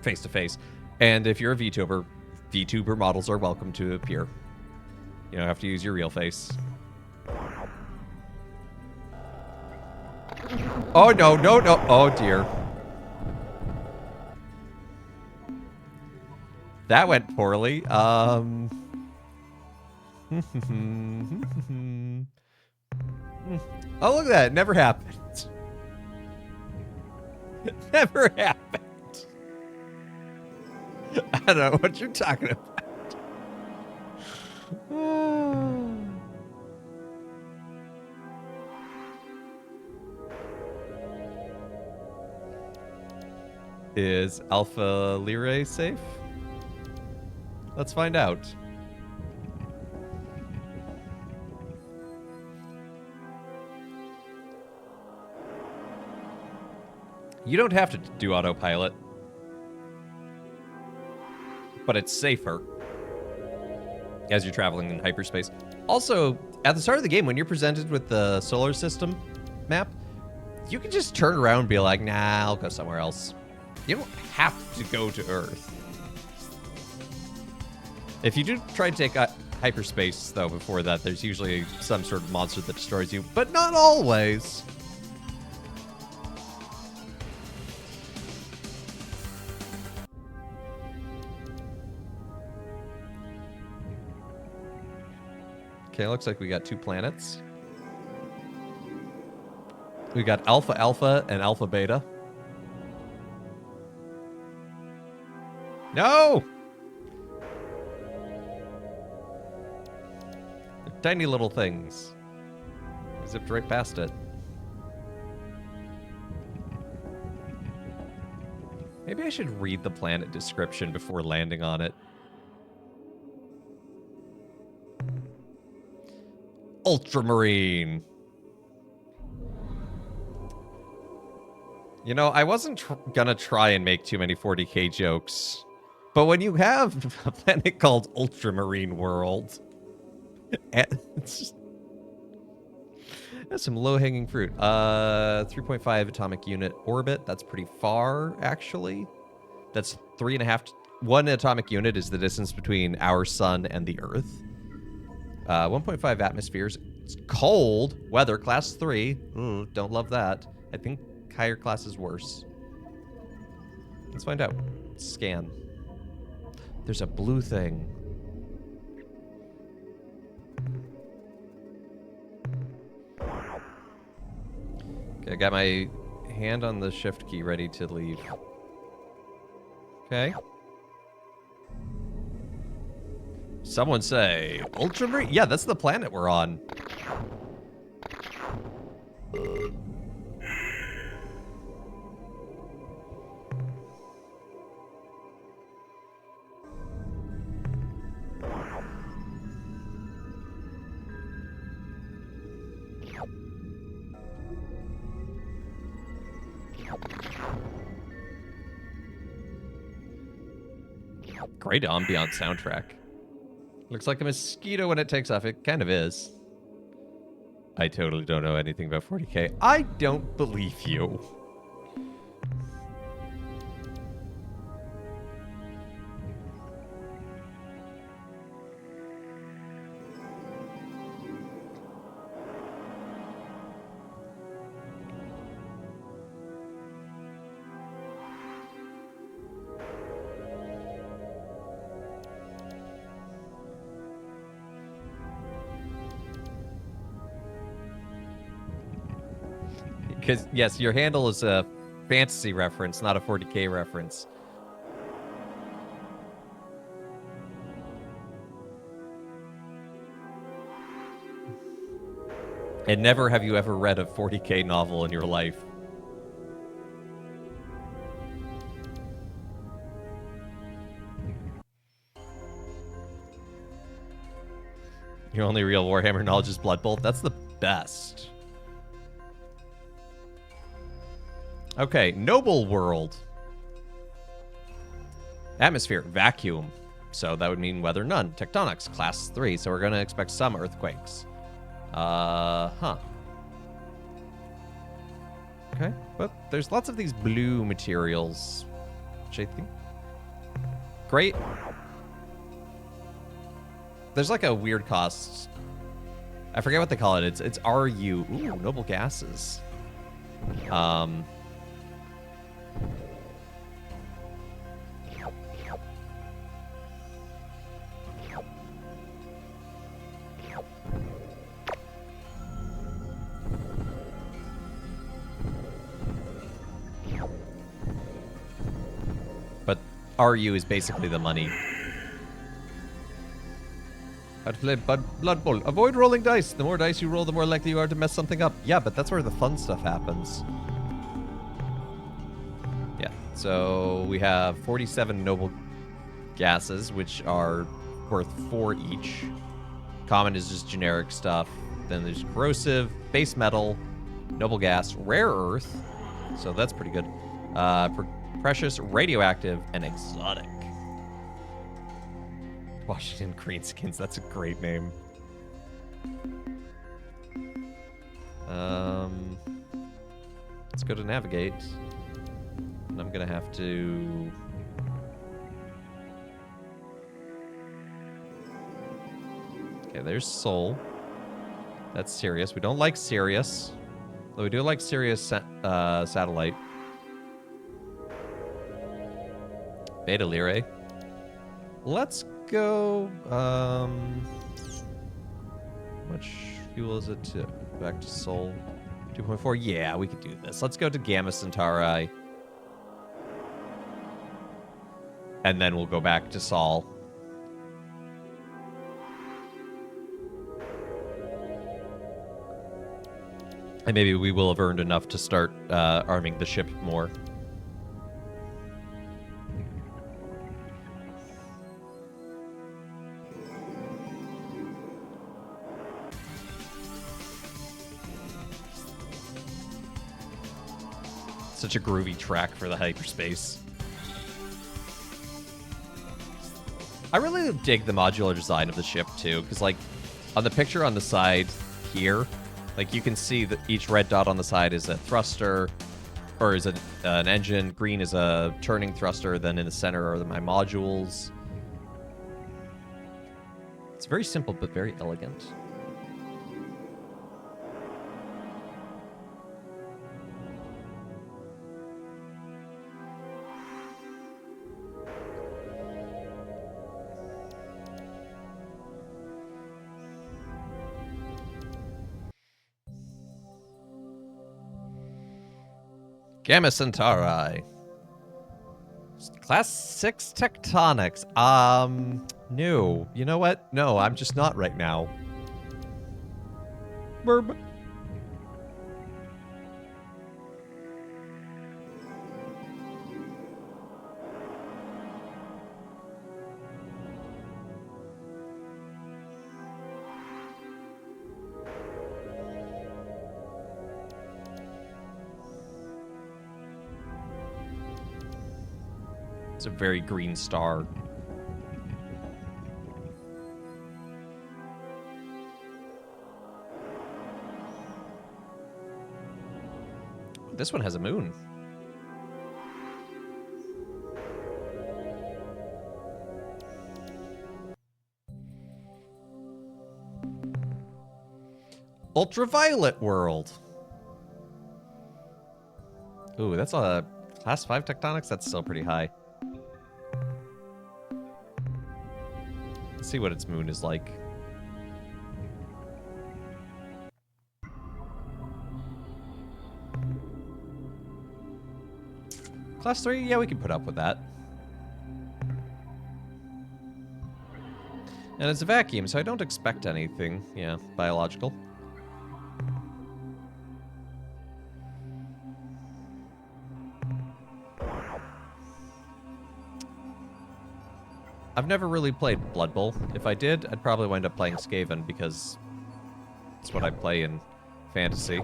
face-to-face. And if you're a VTuber models are welcome to appear. You don't have to use your real face. Oh, no. Oh, dear. That went poorly. Oh, look at that. It never happened. It never happened. I don't know what you're talking about. Is Alpha Lyrae safe? Let's find out. You don't have to do autopilot, but it's safer as you're traveling in hyperspace. Also, at the start of the game, when you're presented with the solar system map, you can just turn around and be like, nah, I'll go somewhere else. You don't have to go to Earth. If you do try to take hyperspace, though, before that, there's usually some sort of monster that destroys you, but not always. Okay, looks like we got 2 planets. We got Alpha Alpha and Alpha Beta. No! They're tiny little things. I zipped right past it. Maybe I should read the planet description before landing on it. Ultramarine. You know, I wasn't gonna try and make too many 40k jokes, but when you have a planet called Ultramarine World, it's just, that's some low-hanging fruit. 3.5 atomic unit orbit. That's pretty far, actually. That's 3.5. 1 atomic unit is the distance between our sun and the Earth. 1.5 atmospheres. It's cold. Weather, class 3. Ooh, don't love that. I think higher class is worse. Let's find out. Scan. There's a blue thing. Okay, I got my hand on the shift key ready to leave. Okay. Someone say, Ultramarine? Yeah, that's the planet we're on. Great ambient soundtrack. Looks like a mosquito when it takes off. It kind of is. I totally don't know anything about 40k. I don't believe you. Because, yes, your handle is a fantasy reference, not a 40k reference. And never have you ever read a 40k novel in your life. Your only real Warhammer knowledge is Blood Bowl. That's the best. Okay, Noble World. Atmosphere, vacuum. So that would mean weather, none. Tectonics, class 3. So we're going to expect some earthquakes. Huh. Okay, but there's lots of these blue materials, which I think... Great. There's like a weird cost. I forget what they call it. It's RU. Ooh, noble gases. But RU is basically the money. How to play Blood Bowl. Avoid rolling dice. The more dice you roll, the more likely you are to mess something up. Yeah, but that's where the fun stuff happens. Yeah, so we have 47 noble gases, which are worth 4 each. Common is just generic stuff. Then there's corrosive, base metal, noble gas, rare earth. So that's pretty good. Precious, radioactive, and exotic. Washington Greenskins, that's a great name. Let's go to navigate. And I'm gonna have to... Okay, there's Sol. That's Sirius. We don't like Sirius. Though we do like Sirius satellite. Beta Lyrae. Let's go, how much fuel is it to back to Sol? 2.4. Yeah, we could do this. Let's go to Gamma Centauri. And then we'll go back to Sol. And maybe we will have earned enough to start arming the ship more. Such a groovy track for the hyperspace. I really dig the modular design of the ship too, because like on the picture on the side here, like you can see that each red dot on the side is a thruster, or is an engine. Green is a turning thruster. Then in the center are my modules. It's very simple but very elegant. Gamma Centauri. Class 6 tectonics. No. You know what? No, I'm just not right now. Burb. It's a very green star. This one has a moon. Ultraviolet world. Ooh, that's a class 5 tectonics. That's still pretty high. Let's see what its moon is like. Class 3? Yeah, we can put up with that. And it's a vacuum, so I don't expect anything, yeah, biological. I've never really played Blood Bowl. If I did, I'd probably wind up playing Skaven because it's what I play in fantasy.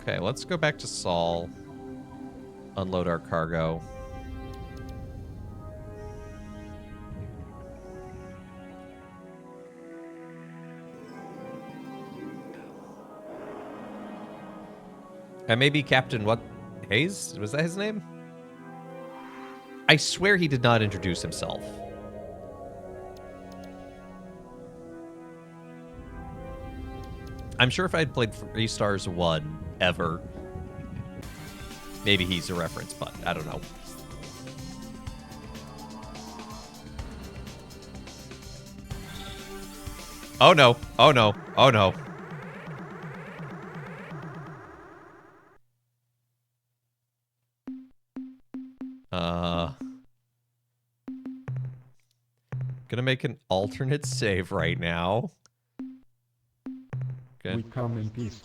Okay, let's go back to Saul. Unload our cargo. And maybe Captain what? Hayes? Was that his name? I swear he did not introduce himself. I'm sure if I had played 3 Stars 1 ever, maybe he's a reference, but I don't know. Oh no, oh no, oh no. Gonna make an alternate save right now. Good. We come in peace.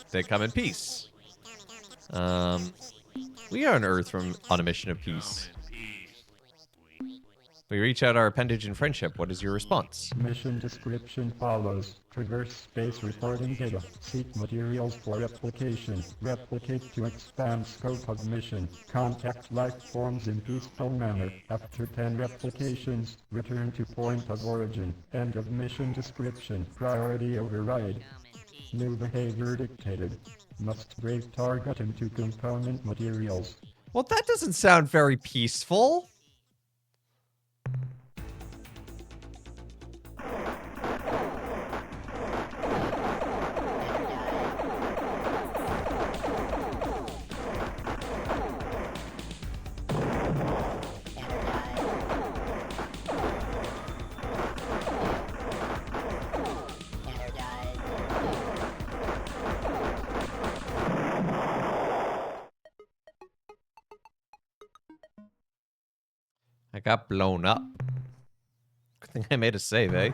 They come in peace. We are on Earth on a mission of peace. We reach out our appendage in friendship. What is your response? Mission description follows. Traverse space reporting data. Seek materials for replication. Replicate to expand scope of mission. Contact life forms in peaceful manner. After 10 replications, return to point of origin. End of mission description. Priority override. New behavior dictated. Must break target into component materials. Well, that doesn't sound very peaceful. I got blown up. Good thing I made a save, eh?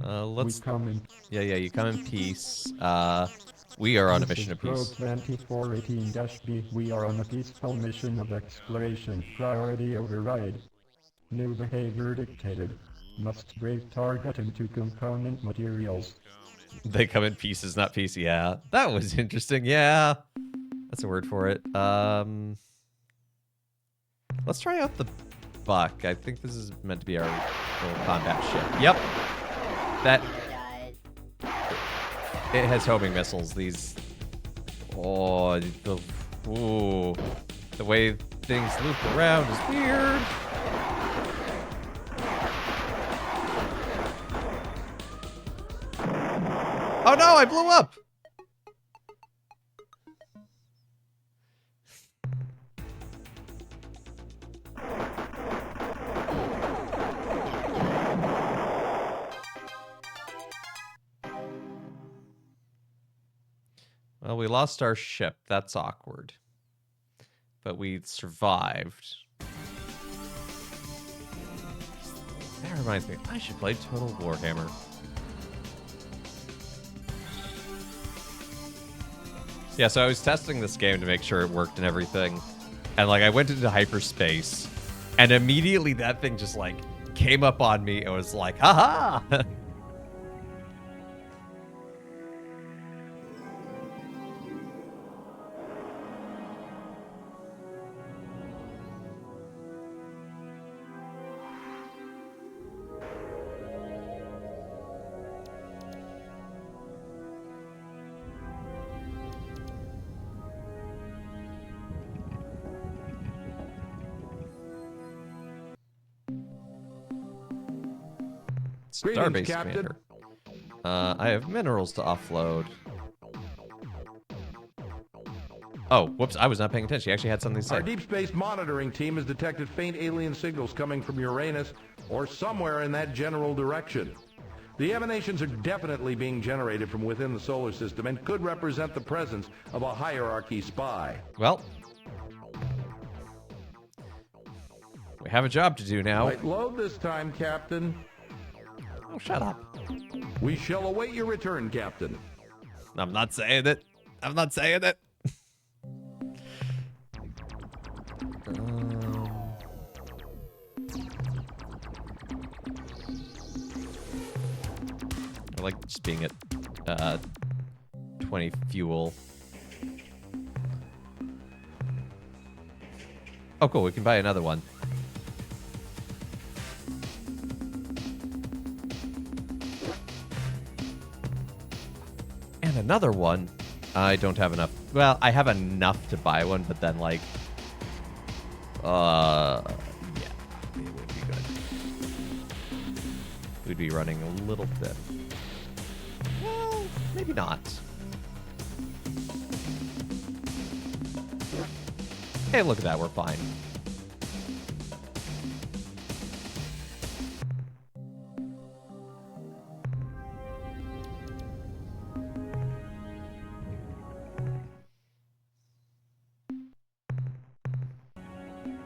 Let's... We come in. Yeah, you come in peace. We are on a mission of peace. 2418-B. We are on a peaceful mission of exploration. Priority override. New behavior dictated. Must break target into component materials. They come in pieces, not peace. Yeah, that was interesting. Yeah, that's a word for it. Let's try out the Buck. I think this is meant to be our little combat ship. Yep. That... It has homing missiles. These... Oh, ooh. The way things loop around is weird. Oh no, I blew up! Well, we lost our ship. That's awkward. But we survived. There reminds me, I should play Total Warhammer. Yeah, so I was testing this game to make sure it worked and everything. And, like, I went into hyperspace, and immediately that thing just, like, came up on me and was like, haha! Greetings, Starbase Captain. Commander. I have minerals to offload. Oh, whoops, I was not paying attention. He actually had something to say. Our deep space monitoring team has detected faint alien signals coming from Uranus or somewhere in that general direction. The emanations are definitely being generated from within the solar system and could represent the presence of a hierarchy spy. Well, we have a job to do now. Right load this time, Captain. Oh, shut up. We shall await your return, Captain. I'm not saying it. I'm not saying it. I like just being at 20 fuel. Oh, cool. We can buy another one. And another one. I don't have enough. Well, I have enough to buy one, but then, like, yeah, it would be good. We'd be running a little thin. Well, maybe not. Hey, look at that. We're fine.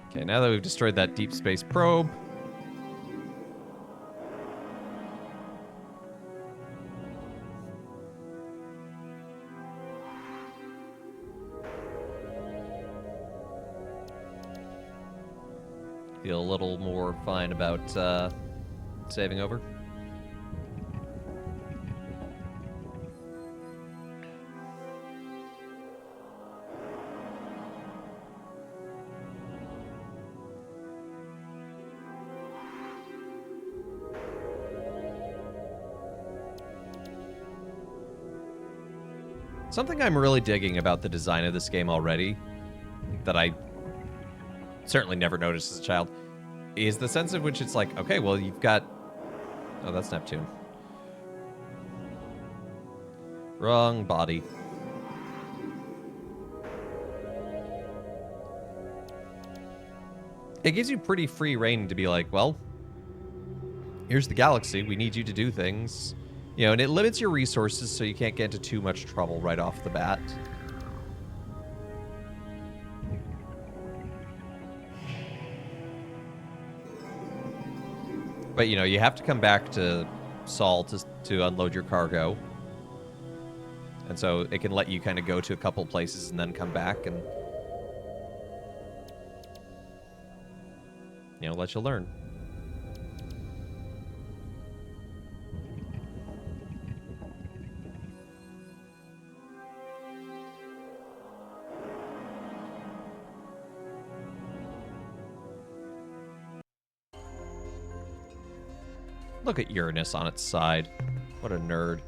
Okay, now that we've destroyed that deep space probe. Feel a little more fine about saving over. Something I'm really digging about the design of this game already, that I certainly never noticed as a child, is the sense in which it's like, okay, well, you've got... Oh, that's Neptune. Wrong body. It gives you pretty free reign to be like, well, here's the galaxy. We need you to do things. You know, and it limits your resources so you can't get into too much trouble right off the bat. But, you know, you have to come back to Sol to unload your cargo. And so it can let you kind of go to a couple places and then come back and, you know, let you learn. Look at Uranus on its side. What a nerd.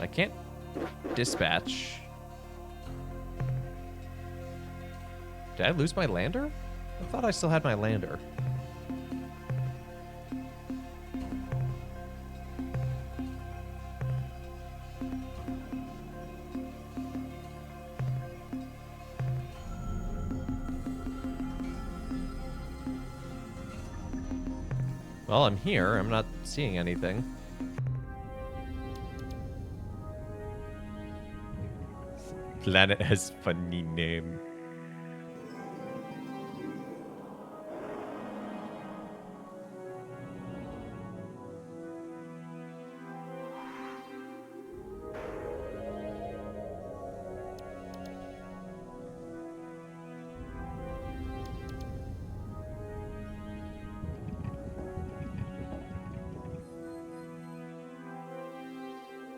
I can't dispatch. Did I lose my lander? I thought I still had my lander. Well, I'm here. I'm not seeing anything. Planet has funny name.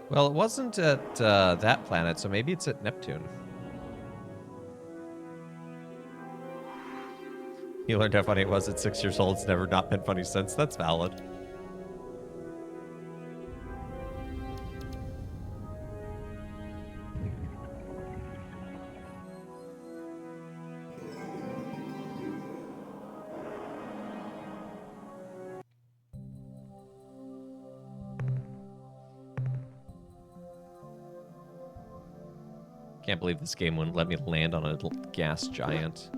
Well, it wasn't at that planet, so maybe it's at Neptune. You learned how funny it was at 6 years old. It's never not been funny since. That's valid. Can't believe this game wouldn't let me land on a little gas giant.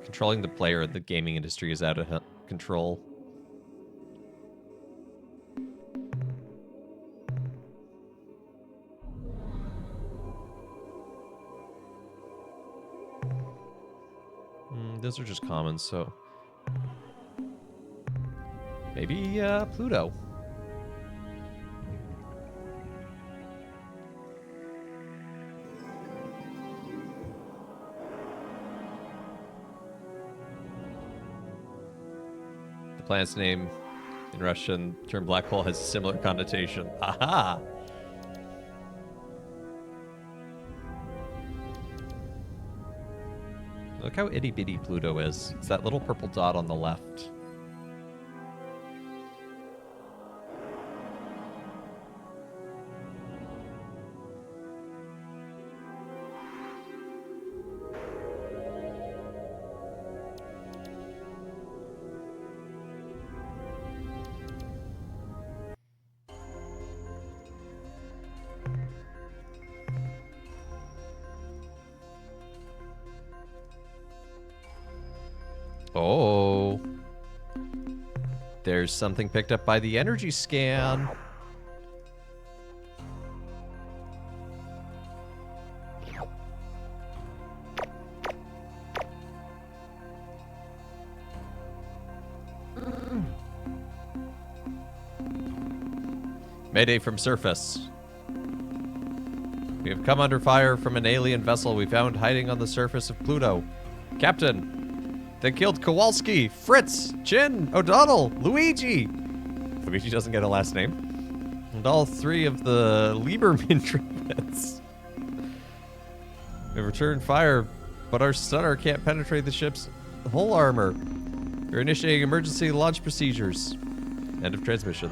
Controlling the player in the gaming industry is out of control. Those are just commons, so... maybe Pluto. The planet's name in Russian term black hole has a similar connotation. Aha! Look how itty bitty Pluto is. It's that little purple dot on the left. Oh. There's something picked up by the energy scan. Mayday from surface. We have come under fire from an alien vessel we found hiding on the surface of Pluto. Captain, they killed Kowalski, Fritz, Chin, O'Donnell, Luigi. Luigi doesn't get a last name. And all three of the Lieberman triplets. We returned fire, but our stunner can't penetrate the ship's hull armor. We're initiating emergency launch procedures. End of transmission.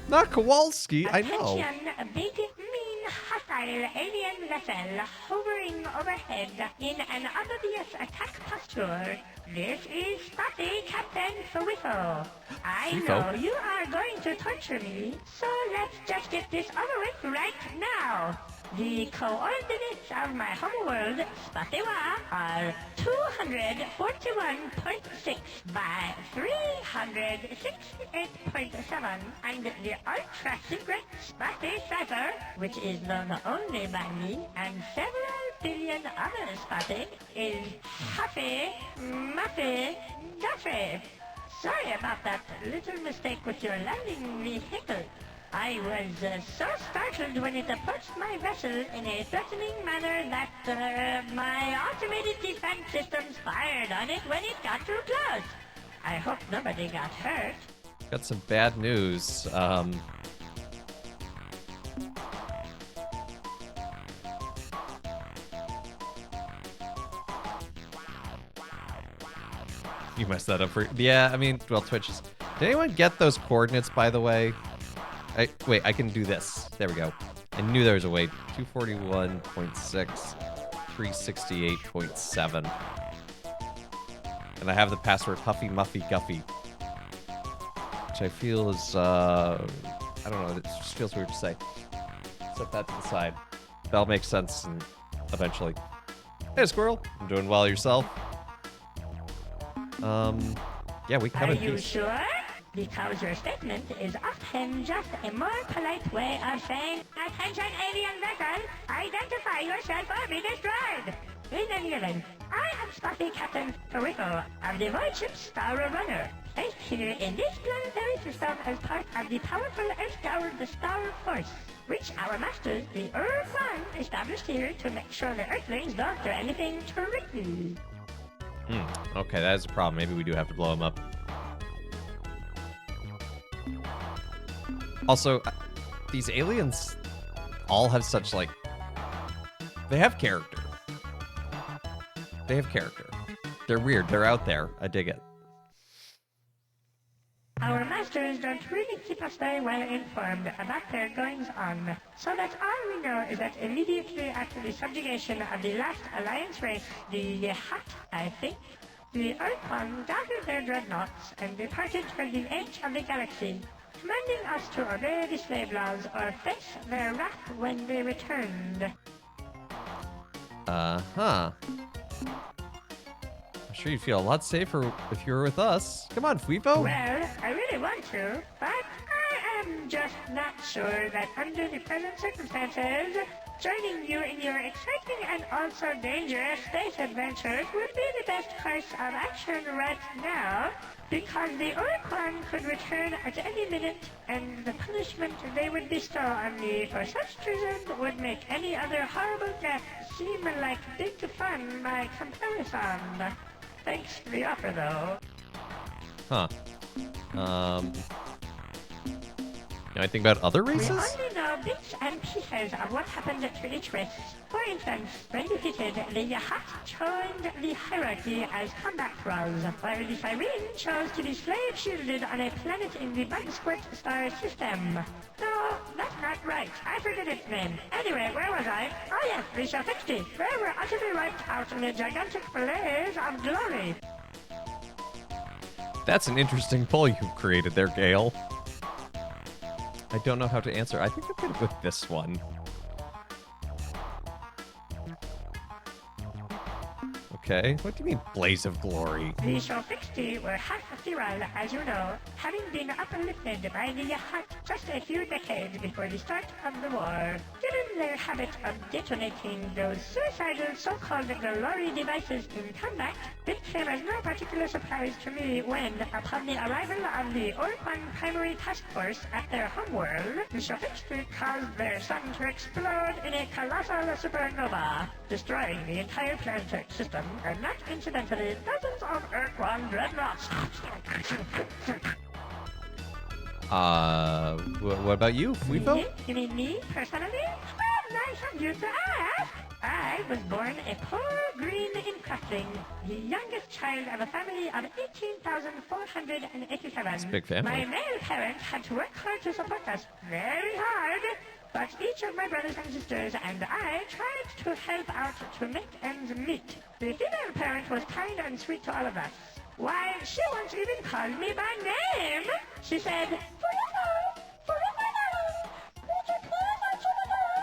Not Kowalski, I know. Attention, a big, mean, hostile alien vessel hovering overhead in an obvious attack posture. This is Spotty, Captain Fawifo. I know you are going to torture me, so let's just get this over with right now. The coordinates of my homeworld, Spatiwa, are 241.6 by 368.7, and the ultra-secret Spotty cipher, which is known only by me and several billion other Spotty, is Huffy, Muffy, Duffy. Sorry about that little mistake with your landing vehicle. I was so startled when it approached my vessel in a threatening manner that my automated defense systems fired on it when it got too close. I hope nobody got hurt. Got some bad news. You messed that up for... Yeah, I mean, well, Twitch is... Did anyone get those coordinates, by the way? Wait, I can do this. There we go. I knew there was a way. 241.6, 368.7. And I have the password Huffy Muffy Guffy. Which I feel is, I don't know, it just feels weird to say. Set that to the side. That'll make sense eventually. Hey, Squirrel. I'm doing well. Yourself? Yeah, we come Are in you peace. sure? Because your statement is often just a more polite way of saying, "Attention, alien vessel! Identify yourself or be destroyed!" In any event, I am Spotty Captain Toriko of the Void Ship Star Runner, placed here in this planetary system as part of the powerful Earth-powered Star Force, which our masters, the Ur-Quan, established here to make sure the Earthlings don't do anything tricky. Okay, that is a problem. Maybe we do have to blow him up. Also, these aliens all have such, like... They have character. They have character. They're weird. They're out there. I dig it. Our masters don't really keep us very well informed about their goings-on, so that all we know is that immediately after the subjugation of the last Alliance race, the Hut, I think, the Ur-Quan gathered their dreadnoughts and departed for the edge of the galaxy, commanding us to obey the slave laws or face their wrath when they returned. I'm sure you'd feel a lot safer if you were with us. Come on, Fuipo. Well, I really want to, but I am just not sure that under the present circumstances, joining you in your exciting and also dangerous space adventures would be the best course of action right now, because the Ur-Quan could return at any minute, and the punishment they would bestow on me for such treason would make any other horrible death seem like big fun by comparison. Thanks for the offer, though. Huh. You know anything about other We races? only know bits and pieces of what happened to each race. For instance, when defeated, the Yahat joined the hierarchy as combat thralls, while the Cyrene chose to be slave-shielded on a planet in the Bugsquirt star system. No, that's not right. I forget its name. Anyway, where was I? Oh yes, the Shafixti. They were utterly wiped out in a gigantic blaze of glory. That's an interesting poll you've created there, Gale. I don't know how to answer. I think I'm good with this one. Okay. What do you mean, blaze of glory? The Shofixti were half Thiral, as you know, having been uplifted by the Yahat just a few decades before the start of the war. Given their habit of detonating those suicidal so-called glory devices in combat, it came as no particular surprise to me when, upon the arrival of the Ur-Quan Primary Task Force at their homeworld, the Shofixti caused their sun to explode in a colossal supernova, destroying the entire planetary system, and not incidentally dozens of Ur-Quan dreadnoughts. What about you, Fuipo? You mean me, personally? Well, nice of you to ask. I was born a poor green incrusting, the youngest child of a family of 18,487. That's a big family. My male parents had to work hard to support us, very hard. But each of my brothers and sisters and I tried to help out to make ends meet. The female parent was kind and sweet to all of us. Why, she once even called me by name. She said, "Fuipo, Fuipo, would you please answer the door?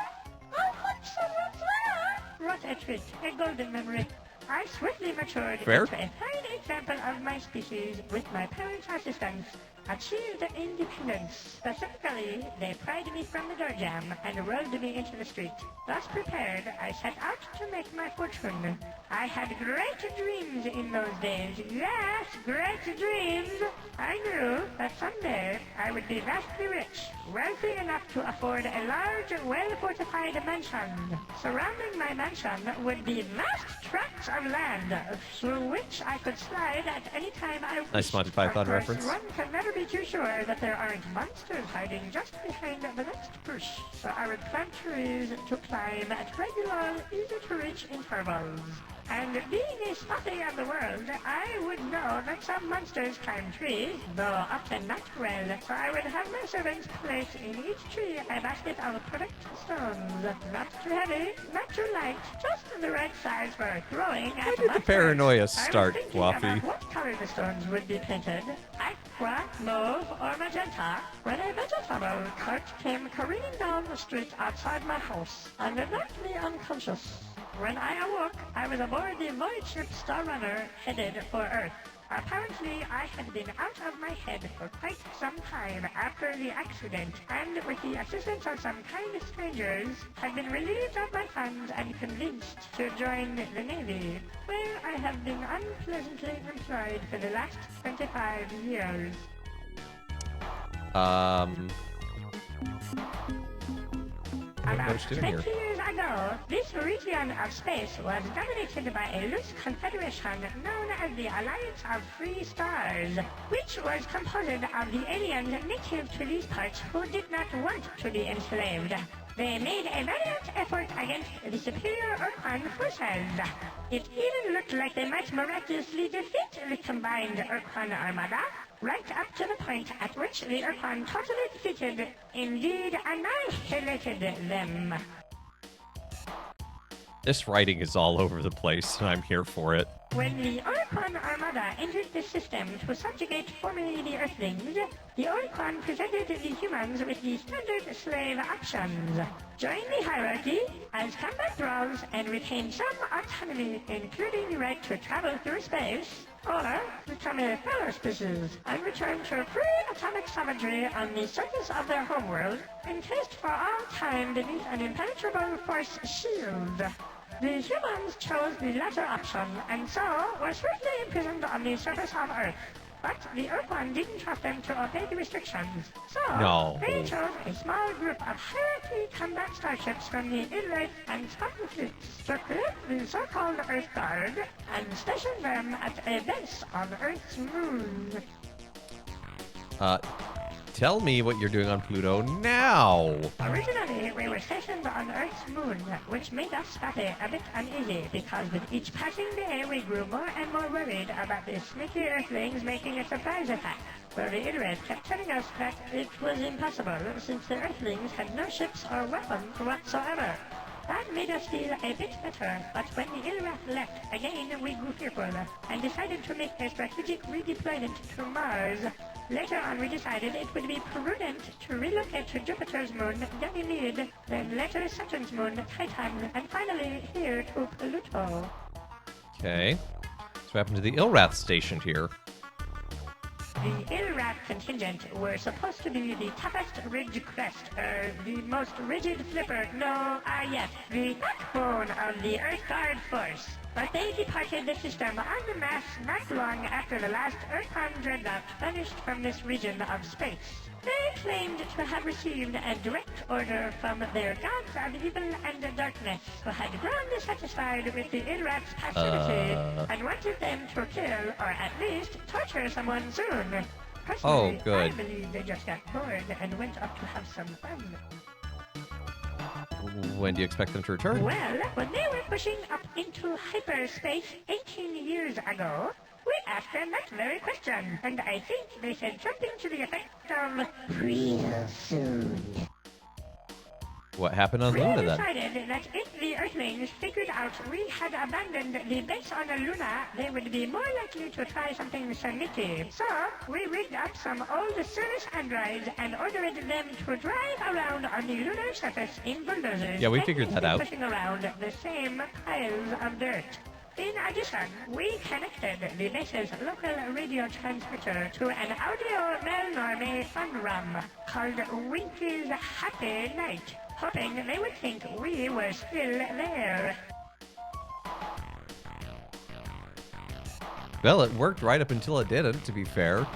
I'll put someone's there." What a treat, a golden memory. I swiftly matured Fair. into a fine example of my species with my parents' assistance. Achieved independence. Specifically, they pried me from the door jamb and rolled me into the street. Thus prepared, I set out to make my fortune. I had great dreams in those days. Yes, great dreams. I knew that someday I would be vastly rich, wealthy enough to afford a large, well-fortified mansion. Surrounding my mansion would be vast tracts of land, through which I could slide at any time I wished. Nice Monty Python Of course, reference. one can never be too sure that there aren't monsters hiding just behind the next bush. So I would plant trees to climb at regular, easy-to-reach intervals. And being a spotty of the world, I would know that some monsters climb trees, though often not well. So I would have my servants place in each tree a basket of perfect stones. Not too heavy, not too light, just the right size for throwing at Where did the monsters. paranoia I was start, thinking Waffy? about what color the stones would be painted. Aqua, mauve, or magenta when a vegetable cart came careening down the street outside my house and knocked me unconscious. When I awoke, I was aboard the void ship Star Runner headed for Earth. Apparently, I had been out of my head for quite some time after the accident, and with the assistance of some kind strangers, had been relieved of my funds and convinced to join the Navy, where I have been unpleasantly employed for the last 25 years. About 20 years ago, this region of space was dominated by a loose confederation known as the Alliance of Free Stars, which was composed of the aliens native to these parts who did not want to be enslaved. They made a valiant effort against the superior Ur-Quan forces. It even looked like they might miraculously defeat the combined Ur-Quan armada, right up to the point at which the Ur-Quan totally defeated, indeed annihilated them. This writing is all over the place, and I'm here for it. When the Ur-Quan armada entered the system to subjugate formerly the Earthlings, the Ur-Quan presented the humans with the standard slave options. Join the hierarchy as combat thralls and retain some autonomy, including the right to travel through space, or become a fellow species and return to free atomic savagery on the surface of their homeworld, encased for all time beneath an impenetrable force shield. The humans chose the latter option, and so were swiftly imprisoned on the surface of Earth. But the Ur-Quan didn't trust them to obey the restrictions, so they chose a small group of hierarchy combat starships from the Ill-Wraith and Spartan fleets to create the so-called Earth Guard and station them at a base on Earth's moon. Tell me what you're doing on Pluto now. Originally, we were stationed on Earth's moon, which made us Spatty a bit uneasy because with each passing day we grew more and more worried about the sneaky Earthlings making a surprise attack. But the Ill-Wraith kept telling us that it was impossible since the Earthlings had no ships or weapons whatsoever. That made us feel a bit better, but when the Ill-Wraith left, again we grew fearful and decided to make a strategic redeployment to Mars. Later on we decided it would be prudent to relocate to Jupiter's moon, Ganymede, then later Saturn's moon, Titan, and finally here to Pluto. Okay. So what happened to the Ilrath station here? The Ill-Wraith contingent were supposed to be the toughest ridge crest, the most rigid flipper, the backbone of the Earth Guard force. But they departed the system en masse not long after the last Ur-Quan dreadnought vanished from this region of space. They claimed to have received a direct order from their gods of evil and darkness, who had grown dissatisfied with the Ill-Wraith's passivity and wanted them to kill, or at least torture someone soon. Personally, I believe they just got bored and went up to have some fun. When do you expect them to return? Well, when they were pushing up into hyperspace 18 years ago, we asked them that very question, and I think they said something to the effect of, "Real soon." What happened on Luna We then? decided that if the Earthlings figured out we had abandoned the base on Luna, they would be more likely to try something sneaky. So, we rigged up some old service androids and ordered them to drive around on the lunar surface in bulldozers. Yeah, we figured that out. Pushing around the same piles of dirt. In addition, we connected the base's local radio transmitter to an audio Melnorme fun-rum called Winky's Happy Night, hoping they would think we were still there. Well, it worked right up until it didn't, to be fair.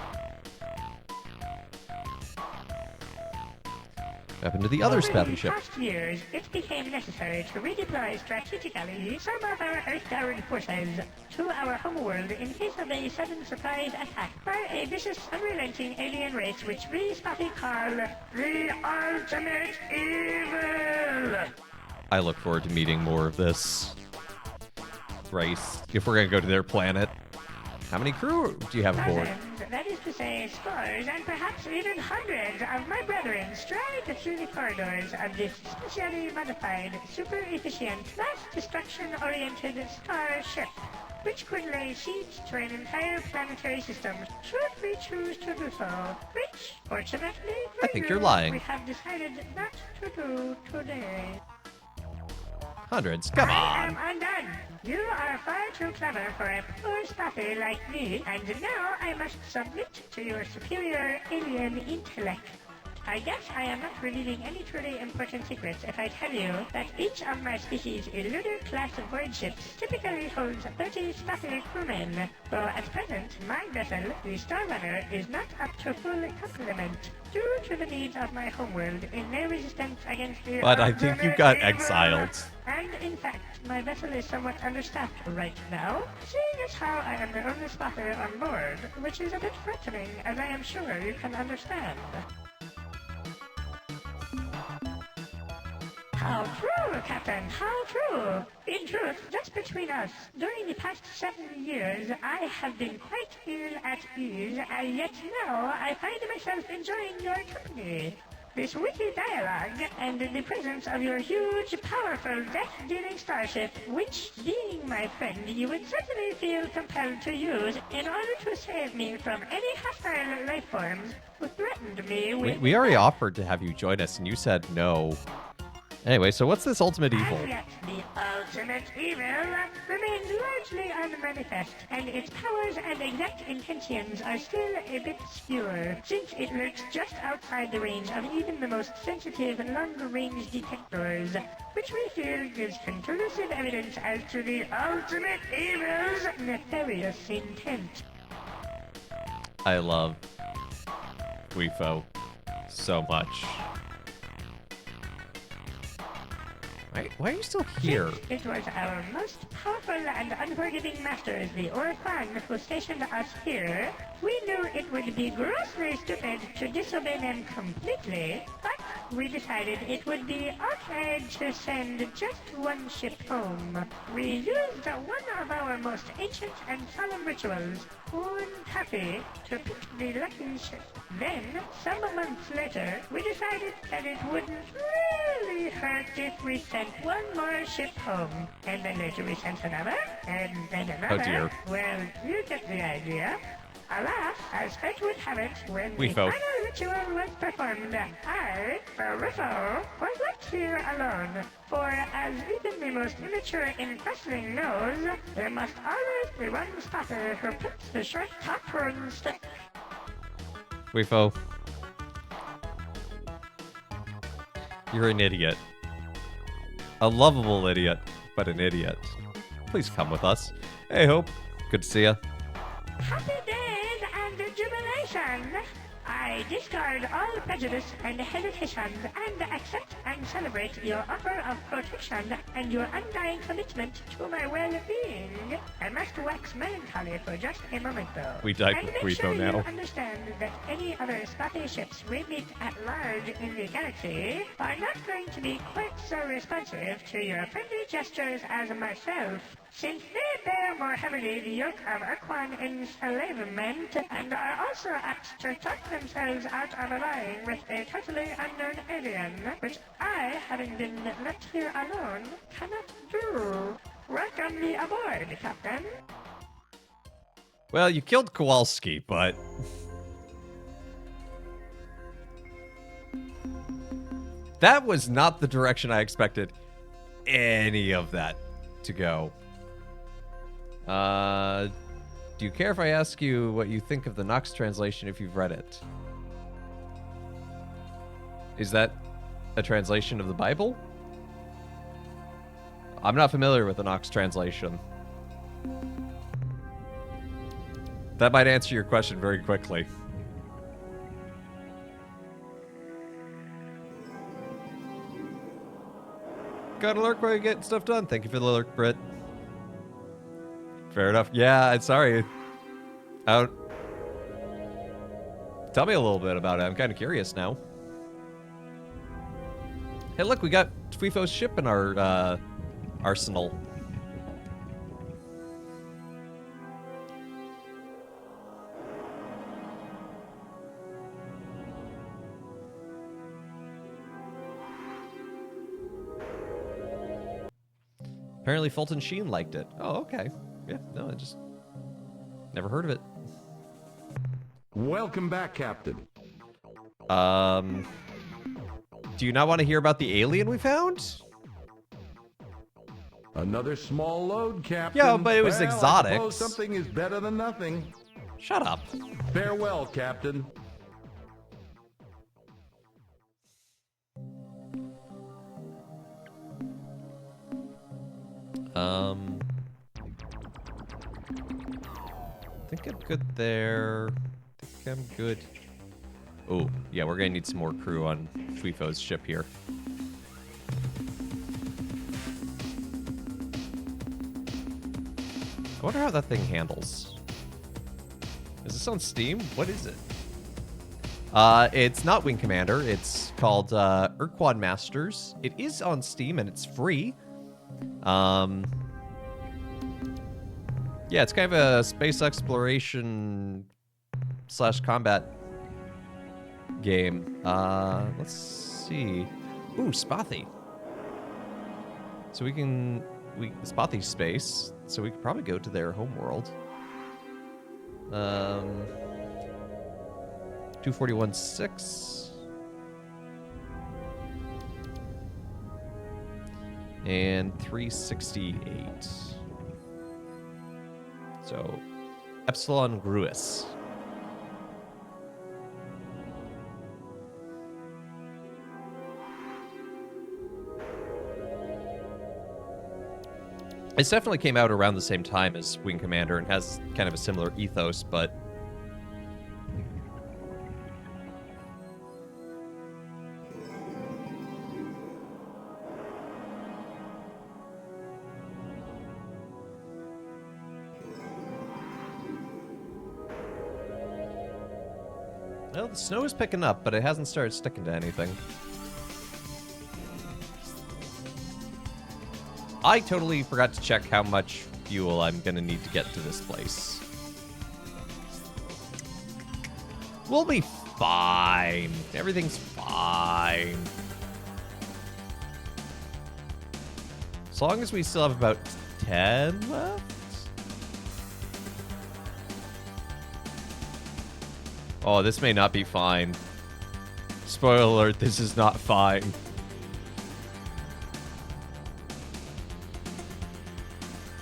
What happened to the other Spaffy ship? Over the past years, it became necessary to redeploy strategically some of our Earth-Guard forces to our homeworld in case of a sudden surprise attack by a vicious, unrelenting alien race which we Spotty call the Ultimate Evil. I look forward to meeting more of this race, if we're gonna go to their planet. How many crew do you have aboard? Dozens, that is to say scores and perhaps even hundreds of my brethren stride through the corridors of this specially modified, super efficient, mass destruction-oriented starship. which could lay siege to an entire planetary system should we choose to do so, which, fortunately, I think you're lying. we have decided not to do today. Hundreds, come I am on. undone. You are far too clever for a poor spapper like me, and now I must submit to your superior alien intellect. I guess I am not revealing any truly important secrets if I tell you that each of my species' eluded class of void ships typically holds 30 spapper crewmen, though at present my vessel, the Star Runner, is not up to full complement due to the needs of my homeworld in their resistance against the But I think you ultimate got evil. exiled. And in fact, my vessel is somewhat understaffed right now, seeing as how I am the only spotter on board, which is a bit frightening, as I am sure you can understand. How true, Captain, how true! In truth, just between us, during the past 7 years, I have been quite ill at ease, and yet now I find myself enjoying your company. This witty dialogue, and the presence of your huge, powerful, death-dealing starship, which, being my friend, you would certainly feel compelled to use in order to save me from any hostile life forms who threatened me with... We already offered to have you join us, and you said no. Anyway, so what's this ultimate evil? And yet, the ultimate evil remains largely unmanifest, and its powers and exact intentions are still a bit obscure, since it lurks just outside the range of even the most sensitive long-range detectors, which we feel gives conclusive evidence as to the ultimate evil's nefarious intent. I love Guifo so much. Why are you still here? It was our most powerful and unforgiving masters, the Ur-Quan, who stationed us here. We knew it would be grossly stupid to disobey them completely, but we decided it would be okay to send just one ship home. We used one of our most ancient and solemn rituals, Ur-Quan, to pick the lucky ship. Then, some months later, we decided that it wouldn't really hurt if we sent one more ship home. And then later we sent another, and then another. Oh dear. Well, you get the idea. Alas, as fate would have it, when We the fell. final ritual was performed, I, Barriffo, was left here alone. For as even the most immature in wrestling knows, there must always be one spotter who puts the short top horns to... Guifo. You're an idiot. A lovable idiot, but an idiot. Please come with us. Hey, Hope. Good to see ya. Happy days and jubilation! I discard all prejudice and hesitations and accept and celebrate your offer of protection and your undying commitment to my well-being. I must wax melancholy for just a moment, though. We died and with make Guifo sure now. you understand that any other spotty ships we meet at large in the galaxy are not going to be quite so responsive to your friendly gestures as myself, since they bear more heavily the yoke of Ur-Quan enslavement and are also apt to talk themselves out of allying with a totally unknown alien, which I, having been left here alone, cannot do. Welcome me aboard, Captain. Well, you killed Kowalski, but... that was not the direction I expected any of that to go. Do you care if I ask you what you think of the Nox translation if you've read it? Is that a translation of the Bible? I'm not familiar with the Nox translation. That might answer your question very quickly. Got a lurk while you're getting stuff done. Thank you for the lurk, Britt. Fair enough. Yeah, I'm sorry. I don't... Tell me a little bit about it. I'm kind of curious now. Hey, look, we got Twifo's ship in our arsenal. Apparently Fulton Sheen liked it. Oh, okay. Yeah, no, I just never heard of it. Welcome back, Captain. Do you not want to hear about the alien we found? Another small load, Captain. Yeah, but it was Well, I exotics. suppose something is better than nothing. Shut up. Farewell, Captain. I think I'm good there. I think I'm good. Oh, yeah, we're gonna need some more crew on Fuifo's ship here. I wonder how that thing handles. Is this on Steam? What is it? It's not Wing Commander. It's called Ur-Quan Masters. It is on Steam and it's free. Yeah, it's kind of a space exploration / combat game. Let's see. Ooh, Spothy. So Spothy space. So we could probably go to their homeworld. 241.6. And 368. So, Epsilon Gruis. It definitely came out around the same time as Wing Commander and has kind of a similar ethos, but well, the snow is picking up, but it hasn't started sticking to anything. I totally forgot to check how much fuel I'm gonna need to get to this place. We'll be fine. Everything's fine. As long as we still have about 10 left? Oh, this may not be fine. Spoiler alert, this is not fine.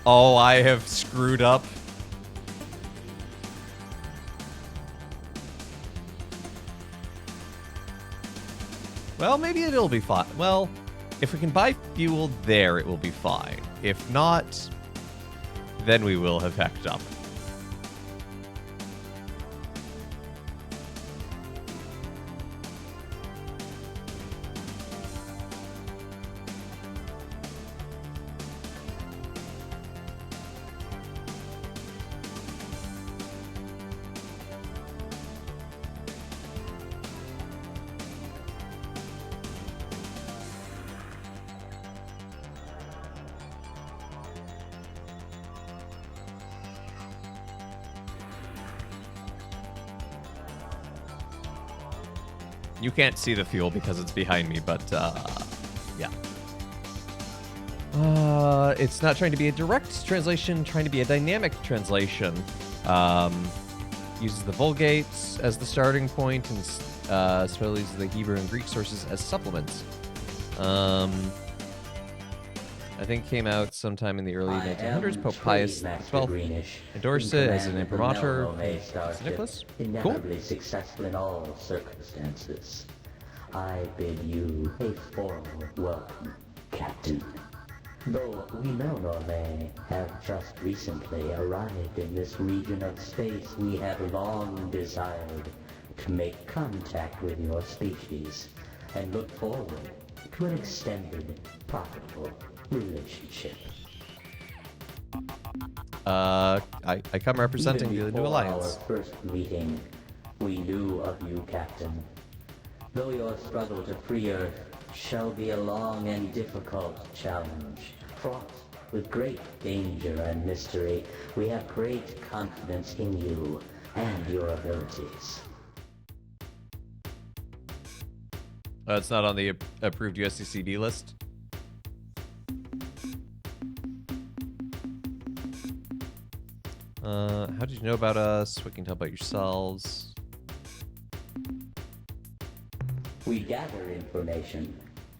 Oh, I have screwed up. Well, maybe it'll be fine. Well, if we can buy fuel there, it will be fine. If not, then we will have hecked up. You can't see the fuel because it's behind me, but, yeah. It's not trying to be a direct translation, trying to be a dynamic translation. Uses the Vulgate as the starting point, and so uses the Hebrew and Greek sources as supplements. I think came out sometime in the early 1900s. Pope Pius XII endorsed it as an imprimatur. Nicholas? Cool. Successful in all circumstances. I bid you a formal welcome, Captain. Though we no Norvay have just recently arrived in this region of space, we have long desired to make contact with your species and look forward to an extended, profitable relationship. I come representing the New Alliance. Our first meeting, we knew of you, Captain. Though your struggle to free Earth shall be a long and difficult challenge, fraught with great danger and mystery, we have great confidence in you and your abilities. It's not on the approved USCCB list. How did you know about us? What can you tell about yourselves? We gather information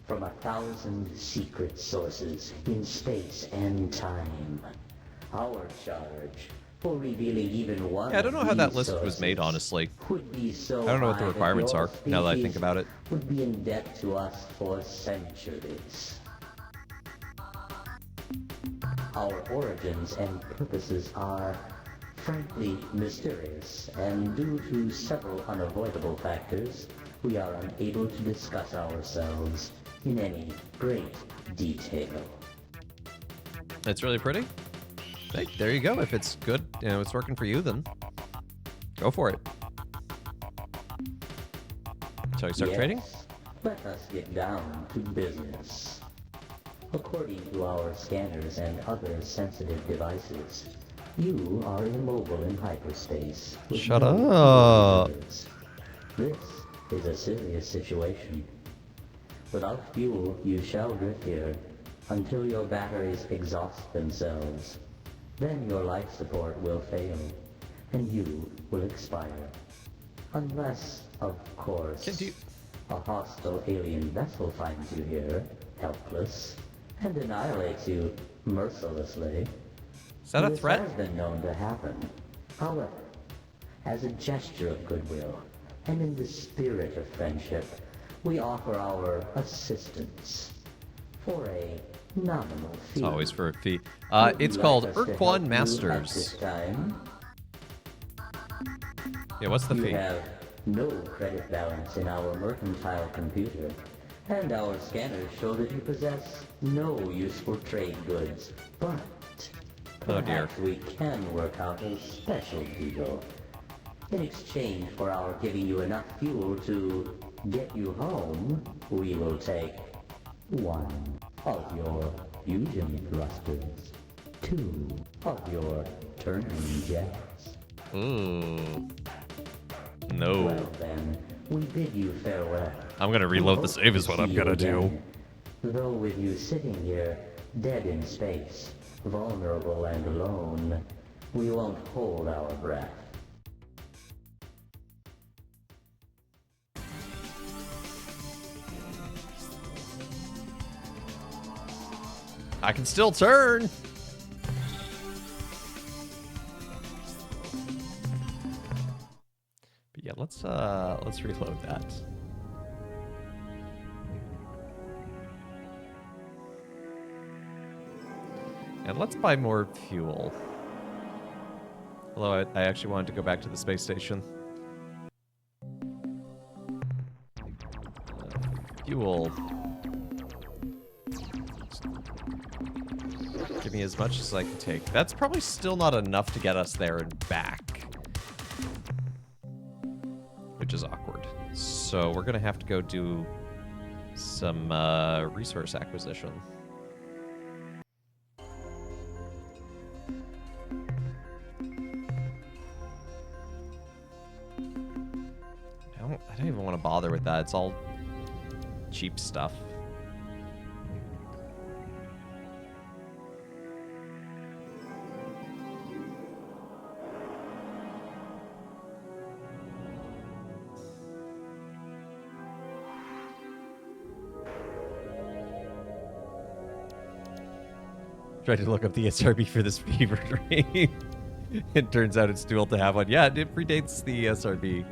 from 1,000 secret sources in space and time. Our charge for revealing even one Yeah, I don't know of how that these list was made, sources honestly. would be so I don't know what the high that requirements your are, now that I think species about it. would be in debt to us for centuries. Our origins and purposes are frankly mysterious, and due to several unavoidable factors, we are unable to discuss ourselves in any great detail. It's really pretty. Hey, there you go. If it's good, it's working for you, then go for it. Shall we start Yes, trading? let us get down to business. According to our scanners and other sensitive devices, you are immobile in hyperspace. with Shut no up. fuel reserves. This is a serious situation. Without fuel, you shall drift here until your batteries exhaust themselves. Then your life support will fail, and you will expire. Unless, of course, Can't you- a hostile alien vessel finds you here, helpless, and annihilates you mercilessly. Is that a This threat? has been known to happen. However, as a gesture of goodwill, and in the spirit of friendship, we offer our assistance for a nominal fee. It's always for a fee. Would you It's like called us to Ur-Quan help you at this Masters. time? Yeah, what's the You fee? have no credit balance in our mercantile computer, and our scanners show that you possess no useful trade goods. But Oh, dear. perhaps we can work out a special deal. In exchange for our giving you enough fuel to get you home, we will take one of your fusion thrusters, two of your turning jets. Ooh. No. Well then, we bid you farewell. I'm gonna reload the We save is hope what to I'm see you gonna do. again. Though with you sitting here, dead in space, vulnerable and alone, we won't hold our breath. I can still turn. But yeah, let's reload that. And let's buy more fuel. Although I actually wanted to go back to the space station. Fuel. Give me as much as I can take. That's probably still not enough to get us there and back. Which is awkward. So we're going to have to go do some resource acquisition. I don't even want to bother with that. It's all cheap stuff. Tried to look up the SRB for this fever dream. It turns out it's too old to have one. Yeah, it predates the SRB.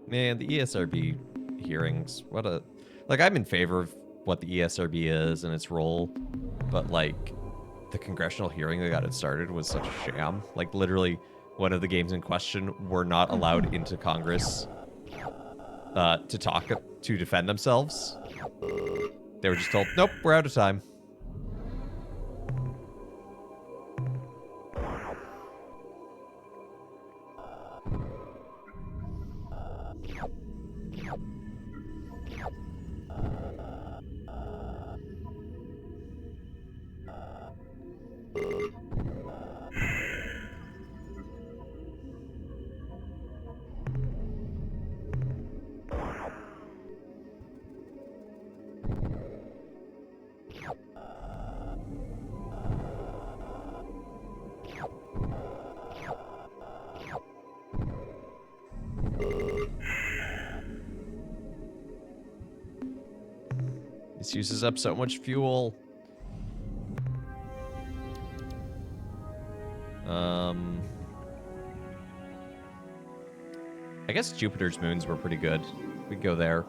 Man, the ESRB hearings, what a... Like, I'm in favor of what the ESRB is and its role, but, like, the congressional hearing that got it started was such a sham. Like, literally, one of the games in question were not allowed into Congress to talk, to defend themselves. They were just told, nope, we're out of time. This uses up so much fuel. I guess Jupiter's moons were pretty good. We'd go there.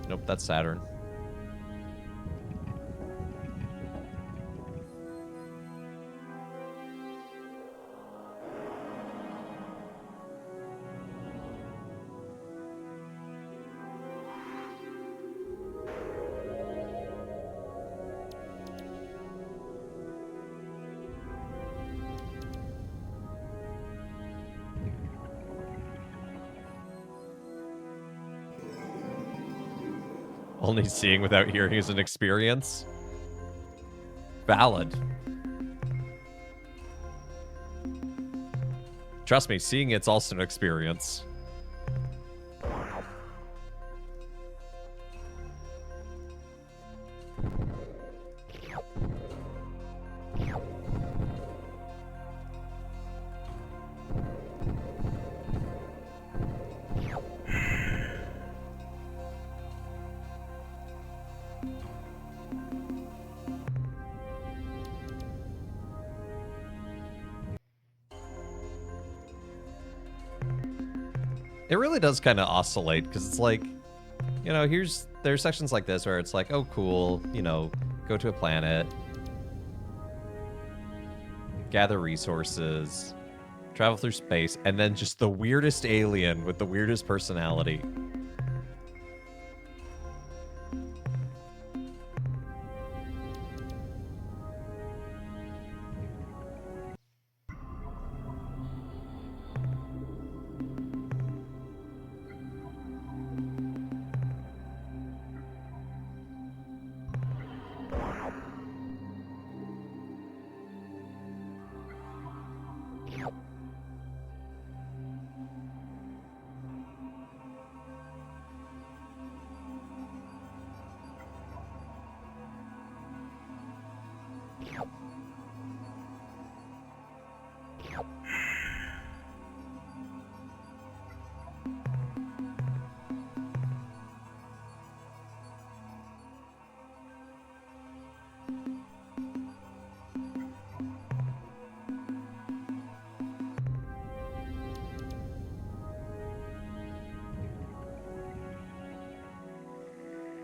Nope, that's Saturn. Only seeing without hearing is an experience. Valid. Trust me, seeing it's also an experience. It really does kind of oscillate, because it's like, you know, there's sections like this where it's like, oh, cool, you know, go to a planet, gather resources, travel through space, and then just the weirdest alien with the weirdest personality.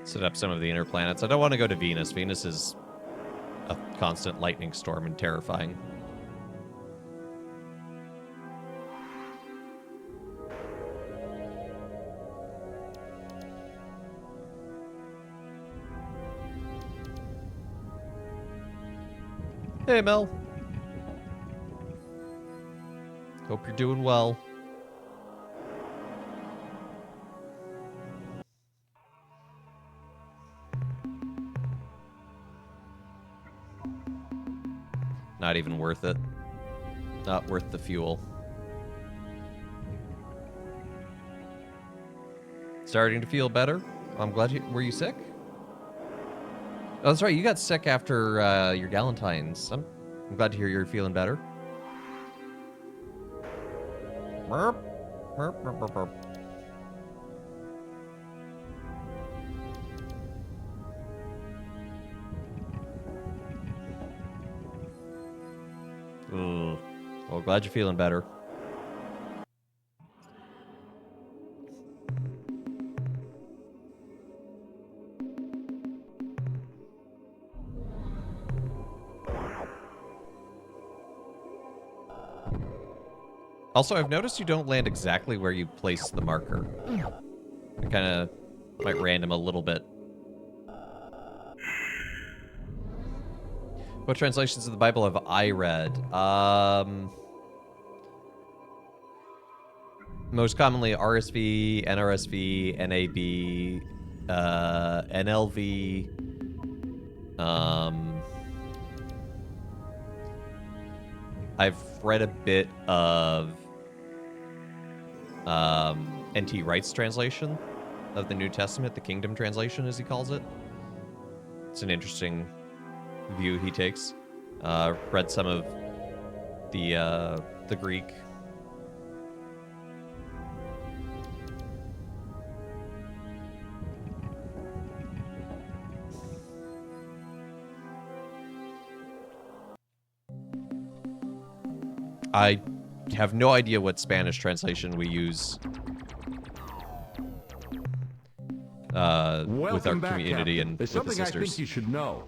Set up some of the inner planets. I don't want to go to Venus. Venus is a constant lightning storm and terrifying. Hey, Mel. Hope you're doing well. Not even worth it. Not worth the fuel. Starting to feel better. I'm glad you... Were you sick? Oh, that's right. You got sick after your Galentine's. I'm glad to hear you're feeling better. Burp. Burp, burp, burp, burp. Ugh. Well, glad you're feeling better. Also, I've noticed you don't land exactly where you place the marker. It kind of might random a little bit. What translations of the Bible have I read? Most commonly RSV, NRSV, NAB, NLV. I've read a bit of N.T. Wright's translation of the New Testament, the Kingdom translation, as he calls it. It's an interesting view he takes. Read some of the Greek. I have no idea what Spanish translation we use with our Welcome back, community Captain. and There's with the something I think sisters. you should know.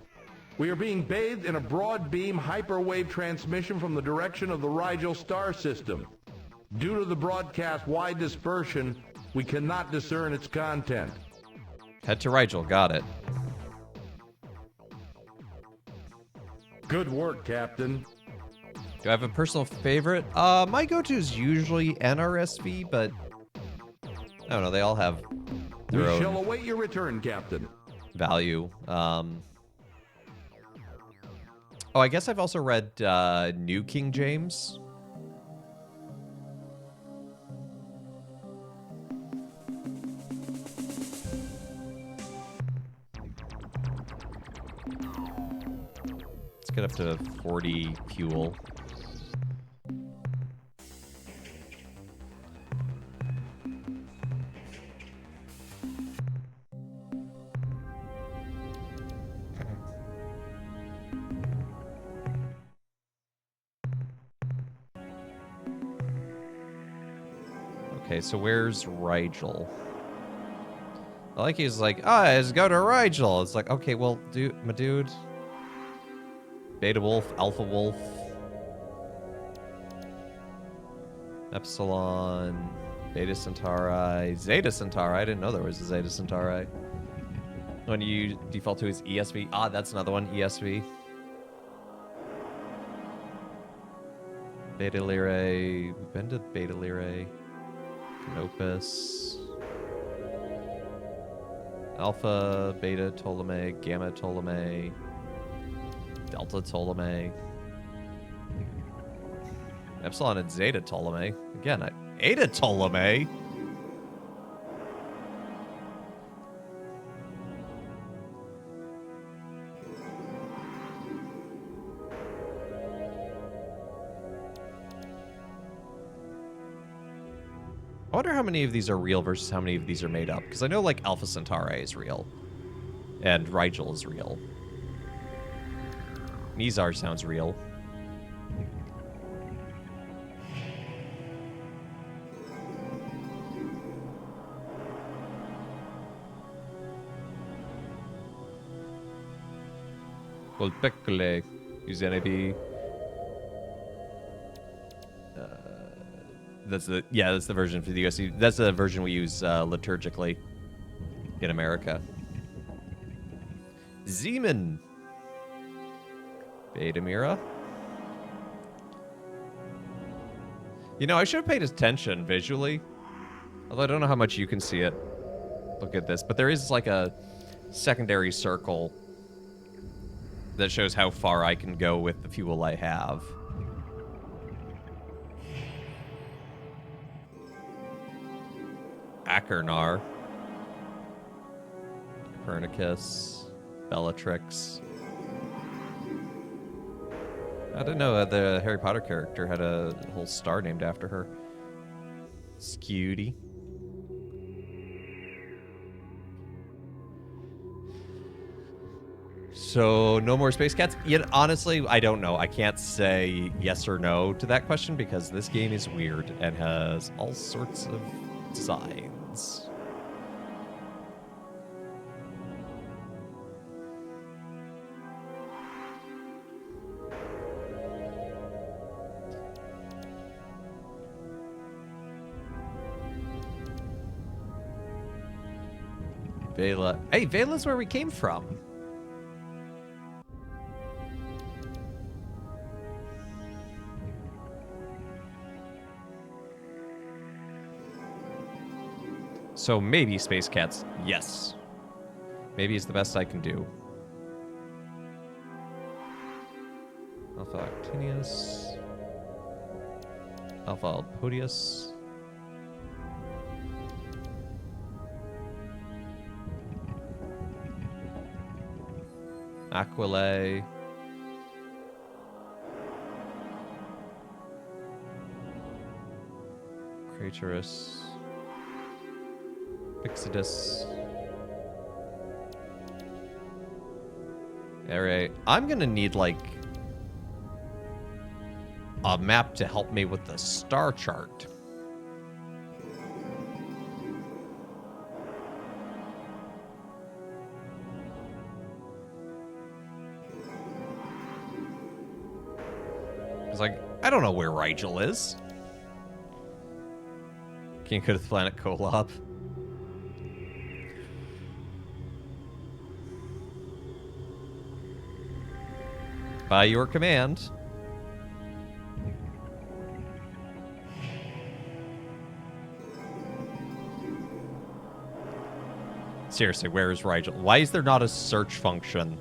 We are being bathed in a broad beam hyperwave transmission from the direction of the Rigel star system. Due to the broadcast wide dispersion, we cannot discern its content. Head to Rigel, got it. Good work, Captain. Do I have a personal favorite? My go-to is usually NRSV, but I don't know. They all have We their shall own await your return, Captain. value. Oh, I guess I've also read New King James. Let's get up to 40 fuel. Okay, so where's Rigel? I like he's like, let's go to Rigel. It's like, okay, well, my dude. Beta Wolf, Alpha Wolf. Epsilon, Beta Centauri, Zeta Centauri. I didn't know there was a Zeta Centauri. When you default to is ESV. Ah, that's another one, ESV. Beta Lyrae. We've been to Beta Lyrae. Canopus. Alpha, Beta Ptolemy, Gamma Ptolemy, Delta Ptolemy, Epsilon and Zeta Ptolemy. Again, Eta Ptolemy. I wonder how many of these are real versus how many of these are made up. Because I know, like, Alpha Centauri is real. And Rigel is real. Nizar sounds real. Colpecule. Uzenibi. That's the version for the USC. That's the version we use liturgically in America. Zeman. Beta Mira. You know, I should have paid attention visually. Although I don't know how much you can see it. Look at this. But there is like a secondary circle that shows how far I can go with the fuel I have. Achernar, Copernicus, Bellatrix. I didn't know the Harry Potter character had a whole star named after her. Scutie. So, no more space cats? Yet, honestly, I don't know. I can't say yes or no to that question because this game is weird and has all sorts of designs. Vela. Hey, Vela's where we came from. So maybe Space Cats, yes. Maybe it's the best I can do. Alpha Actinius. Alpha Alpodius. Aquilae. Traitorous. Exodus. Alright. I'm gonna need, like, a map to help me with the star chart. It's like, I don't know where Rigel is. Can't go to the planet Kolob. By your command. Seriously, where is Rigel? Why is there not a search function?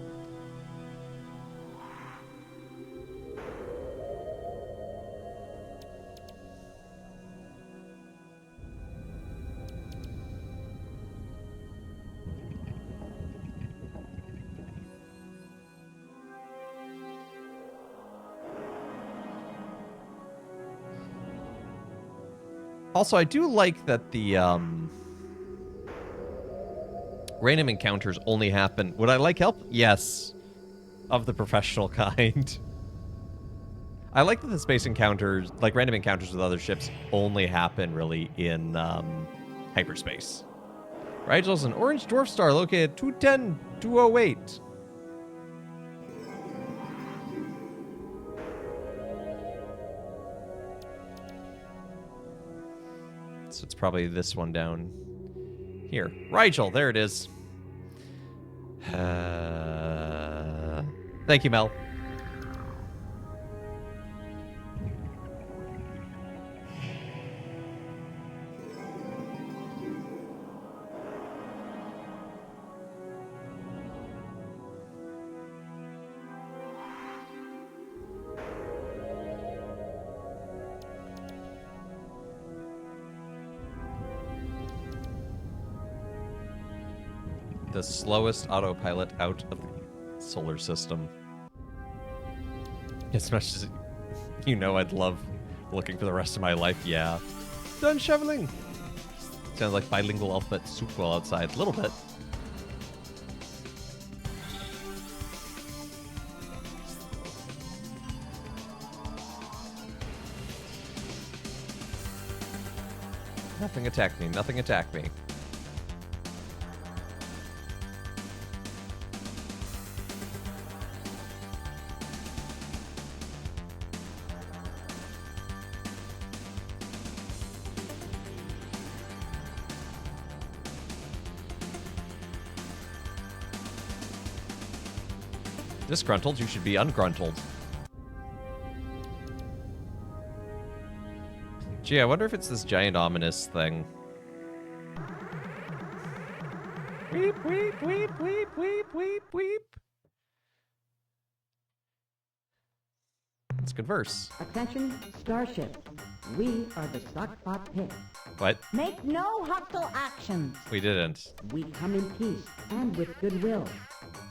Also, I do like that the random encounters only happen... Would I like help? Yes. Of the professional kind. I like that the space encounters, like random encounters with other ships, only happen really in hyperspace. Rigel's an orange dwarf star located at 210-208. So it's probably this one down here. Rigel, there it is. Thank you, Mel. The slowest autopilot out of the solar system. As much as you know I'd love looking for the rest of my life, yeah. Done shoveling! Sounds like bilingual alphabet soup well outside. A little bit. Nothing attacked me. Nothing attacked me. Disgruntled, you should be ungruntled. Gee, I wonder if it's this giant ominous thing. Weep, weep, weep, weep, weep, weep, weep. Let's converse. Attention, Starship. We are the Stockpot Pit. What? Make no hostile actions. We didn't. We come in peace and with goodwill.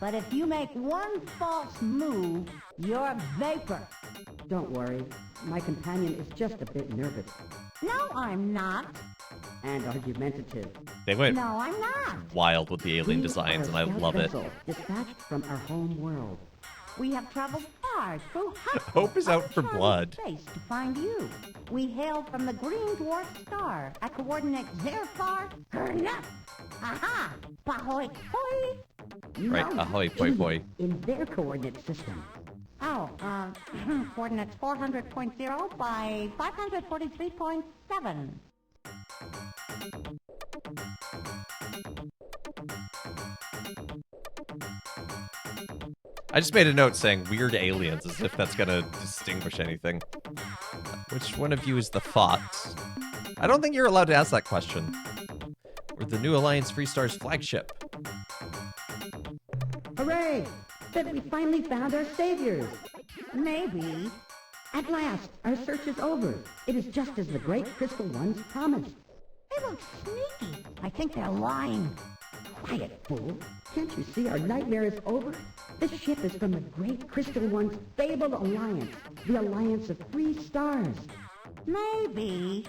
But if you make one false move, you're vapor. Don't worry. My companion is just a bit nervous. No, I'm not. And argumentative. They went No, I'm not. wild with the alien We designs, are and I a scout love it. vessel dispatched from our home world. We have traveled far through Hope is out for uncharted blood. space to find you. We hail from the green dwarf star at coordinates Zerfar Hernut. Aha! Pahoy hoi! Right, ahoy, boy, boy. In their coordinate system. Oh, coordinates 400.0 by 543.7. I just made a note saying weird aliens, as if that's gonna distinguish anything. Which one of you is the Fox? I don't think you're allowed to ask that question. We're the new Alliance Freestar's flagship. Hooray! That we finally found our saviors. Maybe. At last, our search is over. It is just as the great crystal ones promised. They look sneaky. I think they're lying. Quiet, fool. Can't you see our nightmare is over? This ship is from the great crystal one's fabled alliance, the alliance of 3 stars. Maybe.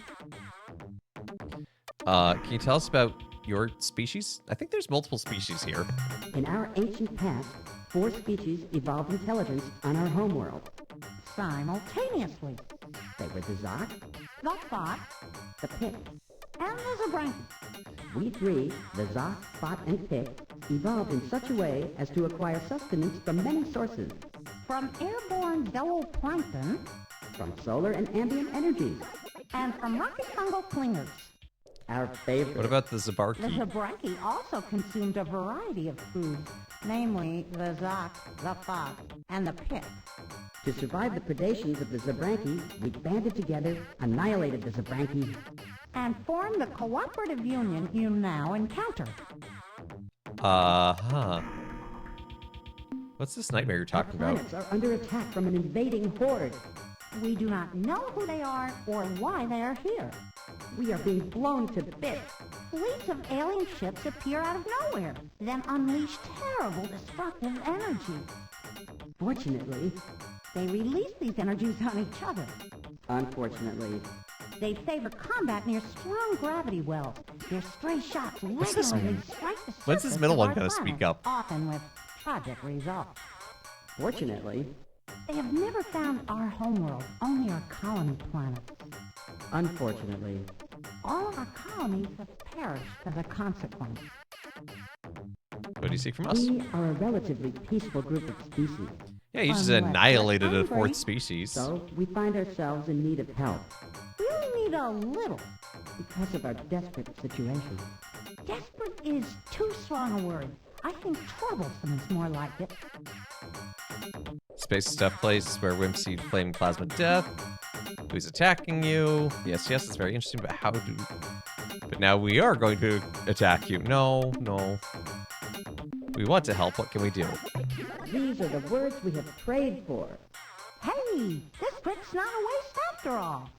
Can you tell us about your species? I think there's multiple species here. In our ancient past, 4 species evolved intelligence on our homeworld. Simultaneously. They were the Zoc, The Fox the Pict. and the Zabranki. We 3, the Zoc, Spot, and Pict, evolved in such a way as to acquire sustenance from many sources, From airborne zooplankton from solar and ambient energies. and from rocky fungal clingers. Our favorite. What about the The Zabarki? Zabranki also consumed a variety of foods, namely the Zoc, the Fox, and the Pict. To survive the predations of the Zabranki, we banded together, annihilated the Zabranki. And formed the cooperative union you now encounter. Uh-huh. What's this nightmare you're Our talking about? planets are under attack from an invading horde. We do not know who they are or why they are here. We are being blown to bits. Fleets of alien ships appear out of nowhere, then unleash terrible destructive energy. Fortunately, They release these energies on each other. unfortunately, They favor combat near strong gravity wells. Their stray shots this regularly strike the When's this surface middle of one our gonna planet, speak up? Often with tragic results. fortunately, They have never found our homeworld, only our colony planets. unfortunately, All of our colonies have perished as a consequence. What do you seek from us? we are a relatively peaceful group of species. Yeah, you just Unless annihilated you're a 4th hungry. species. So, we find ourselves in need of help We only need a little. because of our desperate situation. Desperate is too strong a word. I think troublesome is more like it. Space stuff place where wimps see flame plasma death. Who's attacking you? Yes, it's very interesting, but how do... But now we are going to attack you. No. We want to help. What can we do? These are the words we have prayed for. Hey, this trick's not a waste after all.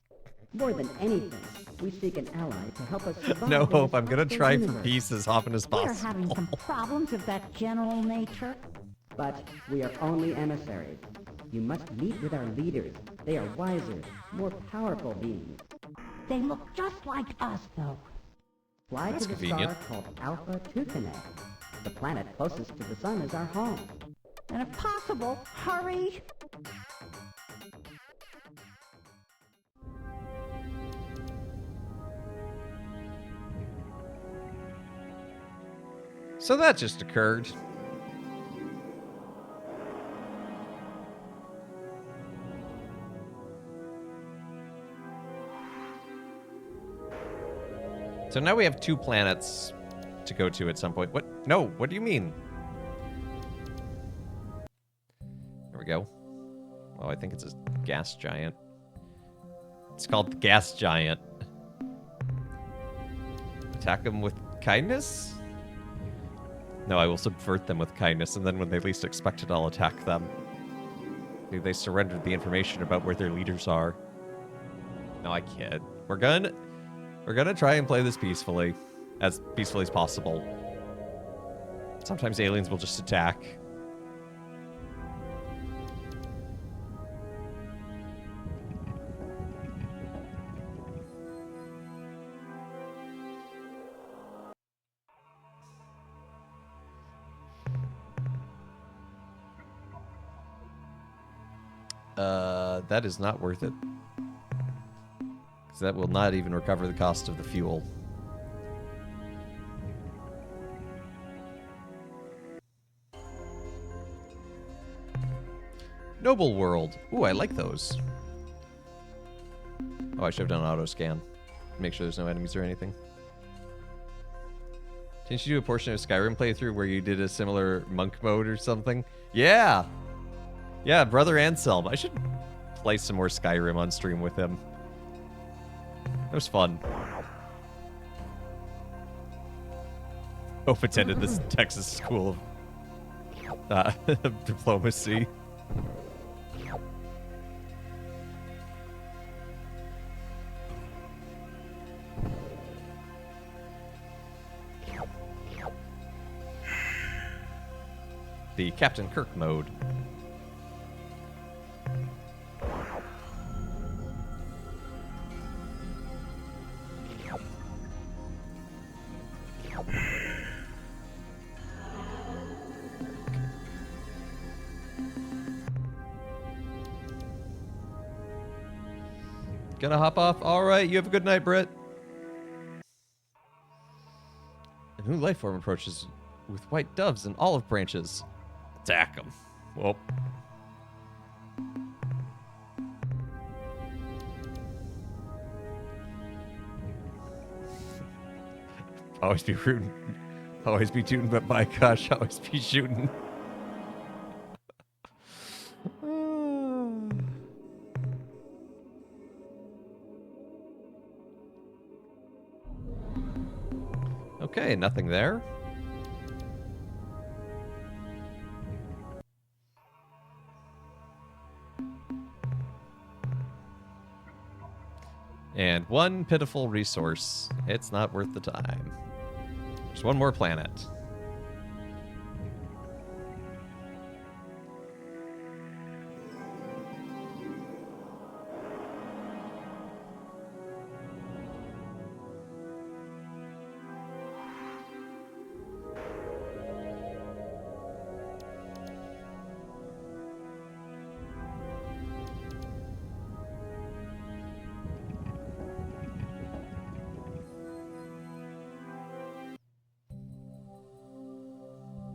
More than anything, we seek an ally to help us survive. No in hope. this I'm gonna hostile try for universe. peace as often as We're having possible. some problems of that general nature. But we are only emissaries. You must meet with our leaders. They are wiser, more powerful beings. They look just like us, though. Fly That's to the convenient. star called Alpha Tucanae. The planet closest to the sun is our home. And if possible, hurry. So that just occurred. So now we have 2 planets to go to at some point. What? No, what do you mean? There we go. Oh, I think it's a gas giant. It's called the gas giant. Attack them with kindness? No, I will subvert them with kindness, and then when they least expect it, I'll attack them. Maybe they surrendered the information about where their leaders are. No, I kid. We're gonna try and play this peacefully. As peacefully as possible. Sometimes aliens will just attack. That is not worth it. Because that will not even recover the cost of the fuel. Noble World. Ooh, I like those. Oh, I should have done an auto scan. Make sure there's no enemies or anything. Didn't you do a portion of Skyrim playthrough where you did a similar monk mode or something? Yeah! Yeah, Brother Anselm. I should play some more Skyrim on stream with him. That was fun. Hope attended this Texas School of Diplomacy. The Captain Kirk mode. Gonna hop off. All right, you have a good night, Britt. A new life form approaches with white doves and olive branches. Attack them. Well. Always be rooting. Always be tooting, but by gosh, always be shooting. Okay, nothing there. And one pitiful resource. It's not worth the time. There's one more planet.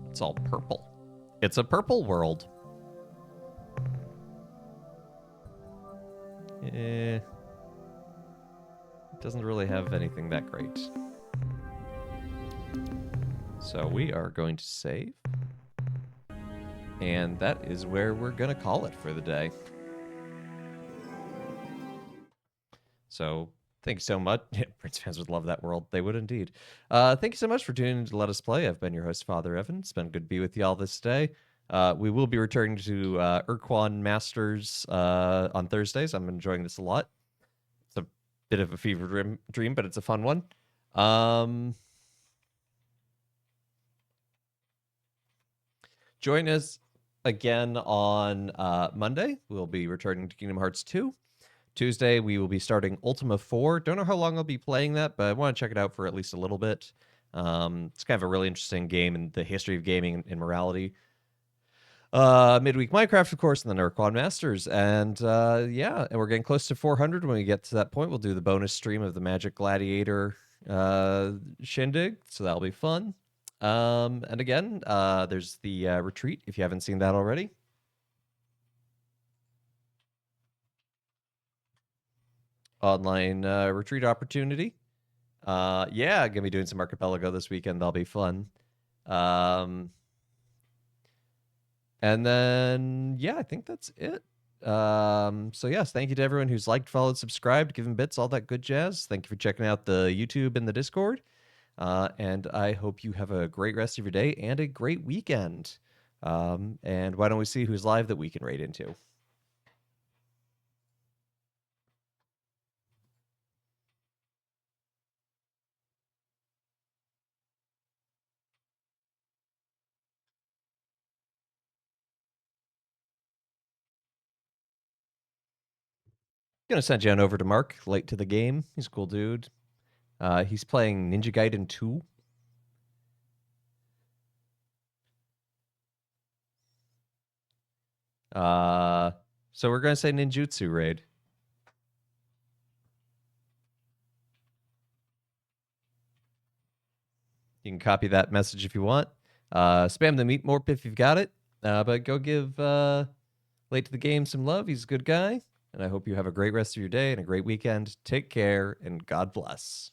It's all purple. It's a purple world. It doesn't really have anything that great. So we are going to save. And that is where we're going to call it for the day. So thank you so much. Prince fans would love that world. They would indeed. Thank you so much for tuning in to Let Us Play. I've been your host, Father Evan. It's been good to be with y'all this day. We will be returning to Ur-Quan Masters on Thursdays. I'm enjoying this a lot. It's a bit of a fever dream, but it's a fun one. Join us again on Monday. We'll be returning to Kingdom Hearts 2. Tuesday, we will be starting Ultima 4. Don't know how long I'll be playing that, but I want to check it out for at least a little bit. It's kind of a really interesting game in the history of gaming and morality. Midweek Minecraft, of course, and then Ur-Quan Masters. And yeah, and we're getting close to 400. When we get to that point, we'll do the bonus stream of the Magic Gladiator shindig, so that'll be fun. And again, there's the retreat, if you haven't seen that already. Online retreat opportunity. Yeah, gonna be doing some Archipelago this weekend. That'll be fun. And then yeah, I think that's it. So yes, thank you to everyone who's liked, followed, subscribed, given bits, all that good jazz. Thank you for checking out the YouTube and the Discord. And I hope you have a great rest of your day and a great weekend. And why don't we see who's live that we can raid into? Gonna send you on over to Mark, late to the game. He's a cool dude. He's playing Ninja Gaiden 2. So we're gonna say ninjutsu raid. You can copy that message if you want. Spam the meat morp if you've got it. But go give late to the game some love. He's a good guy. And I hope you have a great rest of your day and a great weekend. Take care and God bless.